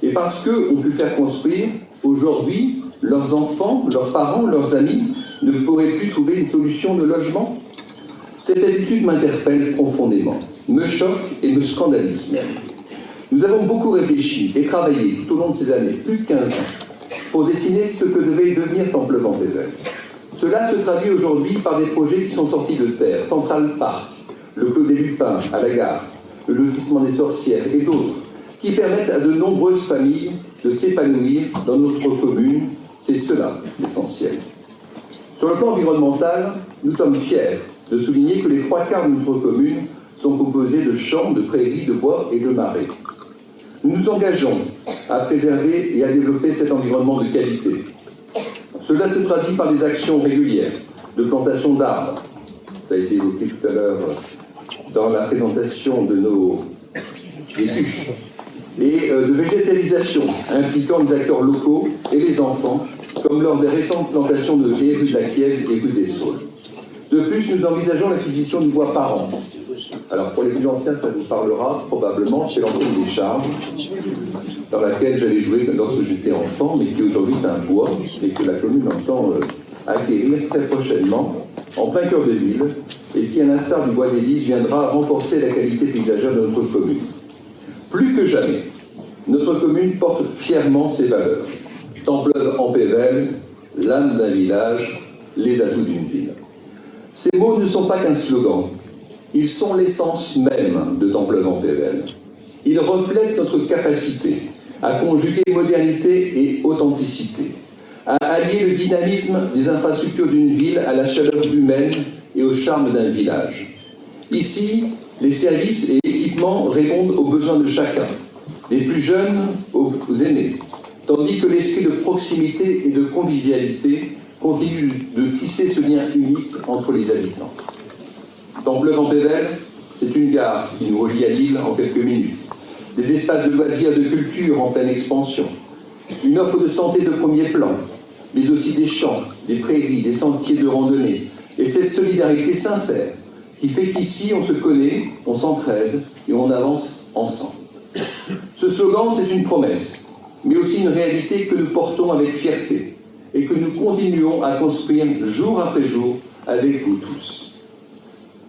Et parce qu'eux ont pu faire construire, aujourd'hui, leurs enfants, leurs parents, leurs amis ne pourraient plus trouver une solution de logement. Cette attitude m'interpelle profondément, me choque et me scandalise même. Nous avons beaucoup réfléchi et travaillé tout au long de ces années, plus de 15 ans, pour dessiner ce que devait devenir Templeuve-en-Pévèle. Cela se traduit aujourd'hui par des projets qui sont sortis de terre, Central Park, le Clos des Lupins à la gare, le lotissement des Sorcières et d'autres, qui permettent à de nombreuses familles de s'épanouir dans notre commune. C'est cela l'essentiel. Sur le plan environnemental, nous sommes fiers de souligner que les 3/4 de notre commune sont composés de champs, de prairies, de bois et de marais. Nous nous engageons à préserver et à développer cet environnement de qualité. Cela se traduit par des actions régulières de plantation d'arbres. Ça a été évoqué tout à l'heure dans la présentation de nos tuches. Et de végétalisation impliquant les acteurs locaux et les enfants, comme lors des récentes plantations de haies rue de la Chiese et rue des Saules. De plus, nous envisageons l'acquisition du bois par an. Alors pour les plus anciens, ça vous parlera probablement, c'est l'enseigne des Charmes, dans laquelle j'allais jouer lorsque j'étais enfant, mais qui aujourd'hui est un bois et que la commune entend acquérir très prochainement, en plein cœur de ville, et qui, à l'instar du bois d'hélice, viendra renforcer la qualité paysagère de notre commune. Plus que jamais, notre commune porte fièrement ses valeurs. Templeuve-en-Pévèle, l'âme d'un village, les atouts d'une ville. Ces mots ne sont pas qu'un slogan, ils sont l'essence même de Templeuve-en-Pévèle. Ils reflètent notre capacité à conjuguer modernité et authenticité, à allier le dynamisme des infrastructures d'une ville à la chaleur humaine et au charme d'un village. Ici, les services et équipements répondent aux besoins de chacun, les plus jeunes aux aînés, tandis que l'esprit de proximité et de convivialité continue de tisser ce lien unique entre les habitants. Templeuve-en-Pévèle, c'est une gare qui nous relie à l'île en quelques minutes, des espaces de loisirs et de culture en pleine expansion, une offre de santé de premier plan, mais aussi des champs, des prairies, des sentiers de randonnée, et cette solidarité sincère qui fait qu'ici on se connaît, on s'entraide et on avance ensemble. Ce slogan, c'est une promesse, mais aussi une réalité que nous portons avec fierté et que nous continuons à construire jour après jour avec vous tous.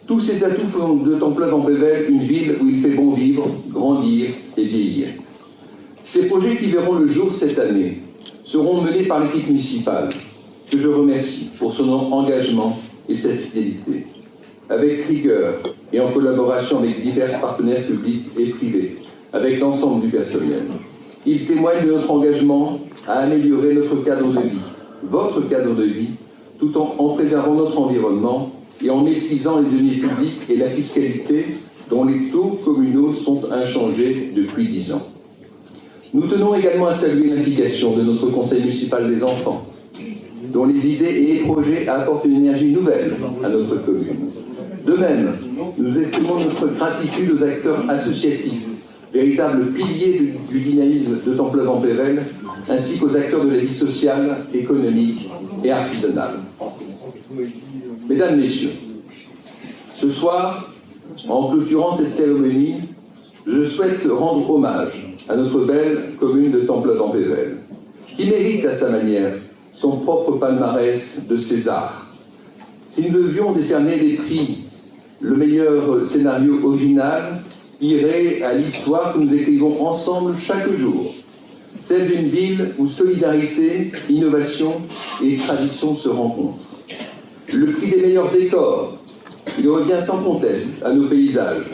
Tous ces atouts font de Templeuve-en-Pévèle une ville où il fait bon vivre, grandir et vieillir. Ces projets qui verront le jour cette année seront menés par l'équipe municipale que je remercie pour son engagement et sa fidélité. Avec rigueur et en collaboration avec divers partenaires publics et privés, avec l'ensemble du personnel, il témoigne de notre engagement à améliorer notre cadre de vie, votre cadre de vie, tout en préservant notre environnement et en maîtrisant les deniers publics et la fiscalité dont les taux communaux sont inchangés depuis 10 ans. Nous tenons également à saluer l'implication de notre conseil municipal des enfants, dont les idées et les projets apportent une énergie nouvelle à notre commune. De même, nous exprimons notre gratitude aux acteurs associatifs, véritables piliers du dynamisme de Templevan-Pével, ainsi qu'aux acteurs de la vie sociale, économique et artisanale. Mesdames, Messieurs, ce soir, en clôturant cette cérémonie, je souhaite rendre hommage à notre belle commune de Templevan-Pével, qui mérite à sa manière son propre palmarès de César. Si nous devions décerner les prix, le meilleur scénario original irait à l'histoire que nous écrivons ensemble chaque jour, celle d'une ville où solidarité, innovation et tradition se rencontrent. Le prix des meilleurs décors, il revient sans conteste à nos paysages,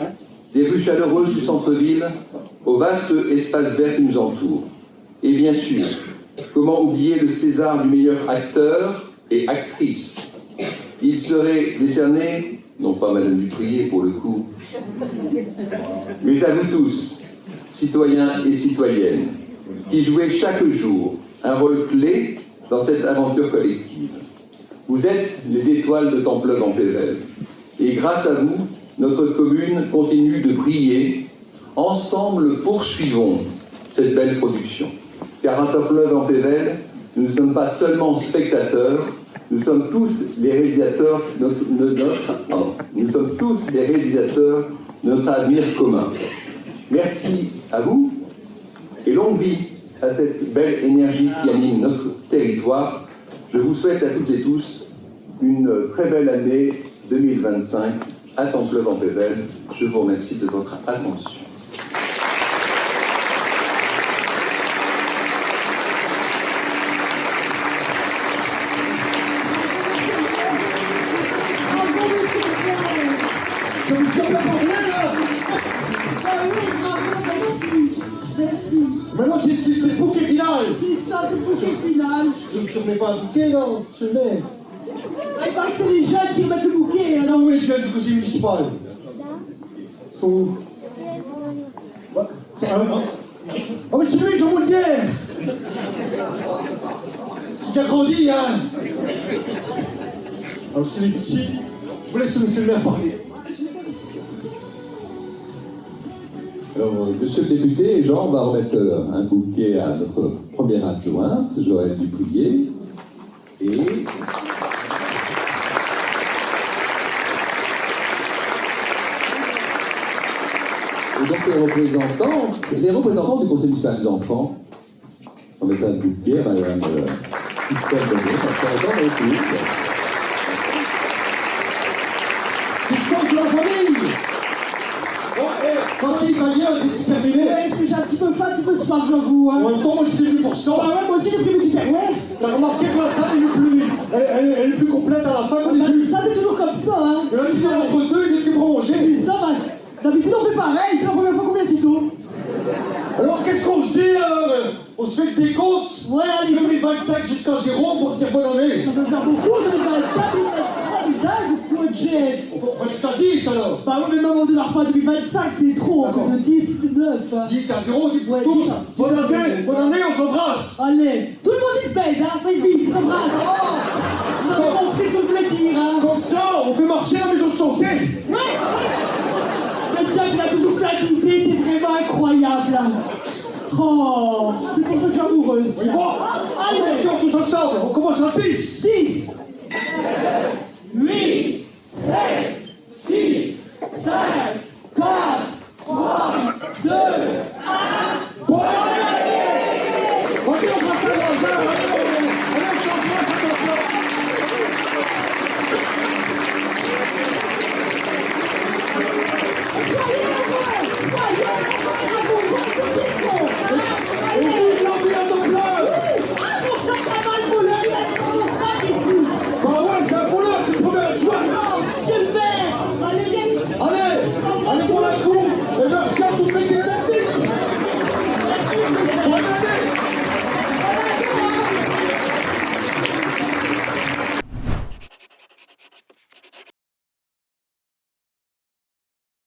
des rues chaleureuses du centre-ville, au vaste espace vert qui nous entoure. Et bien sûr, comment oublier le César du meilleur acteur et actrice? Il serait décerné, non pas Madame Duprier pour le coup, mais à vous tous, citoyens et citoyennes, qui jouez chaque jour un rôle clé dans cette aventure collective. Vous êtes les étoiles de Templevan-Pével. Et grâce à vous, notre commune continue de briller. Ensemble, poursuivons cette belle production. Car à Templevan-Pével, nous ne sommes pas seulement spectateurs, nous sommes tous les réalisateurs de notre avenir commun. Merci à vous et longue vie à cette belle énergie qui anime notre territoire. Je vous souhaite à toutes et tous une très belle année 2025 à Templevan-Pével. Je vous remercie de votre attention. Maintenant, c'est le bouquet final. C'est ça, c'est le bouquet final. Je ne mets pas un bouquet, là. Je le mets. Il paraît que c'est les jeunes qui remettent le bouquet. Ils sont où les jeunes du conseil municipal? Ils sont où? Oh, mais c'est lui, Jean Moulguerre. C'est qui a grandi, hein. Alors, c'est les petits. Je vous laisse monsieur le maire parler. Alors, monsieur le député, Jean va remettre un bouquet à notre première adjointe, Joëlle Duprier. Et donc les représentants du Conseil municipal des enfants vont mettre un bouquet à Madame Christelle Denet. C'est le sens de la famille. Quand il s'agit, c'est terminé. Ouais, est-ce que j'ai un petit peu faim, un petit peu soif, j'avoue. Hein. En même temps, moi j'étais venu pour ça. Ah ouais, moi aussi j'ai pris mes petits pains, ouais. T'as remarqué que la salle elle est plus complète à la fin qu'au début. Ça c'est toujours comme ça, hein. Et là, il est entre deux, il est plus prolongé. C'est ça, bah, d'habitude on fait pareil, c'est la première fois qu'on vient si tôt. Alors qu'est-ce qu'on se dit on se fait le décompte. Ouais, allez. 2025 jusqu'à 0 pour dire bonne année. Ça peut faire beaucoup, 2024, 2023, du dingue, quoi, Jeff. Enfin, je t'ai dit, ça là. Bah oui, mais même on démarre pas 2025, c'est trop, on fait de 10, de 9. 10 à 0, dis Ouais, tous. 10. Bonne année, on s'embrasse. Allez, tout le monde il se baise, hein, face bise, il s'embrasse. Oh, vous avez compris ce que je voulais dire, hein. Comme ça, on fait marcher la maison de santé. Ouais. Le Jeff, il a toujours fait l'activité, c'est vraiment incroyable. Hein. Oh, c'est pour ça que je suis amoureuse, tiens. Bon, Allez, attention, tous ensemble, on commence à 10. 10, 8, 7, 6, 5, 4, 3, 2, 1. Bonne année. Ok, on va faire dans un. Allez, Et merci à toute l'équipe technique.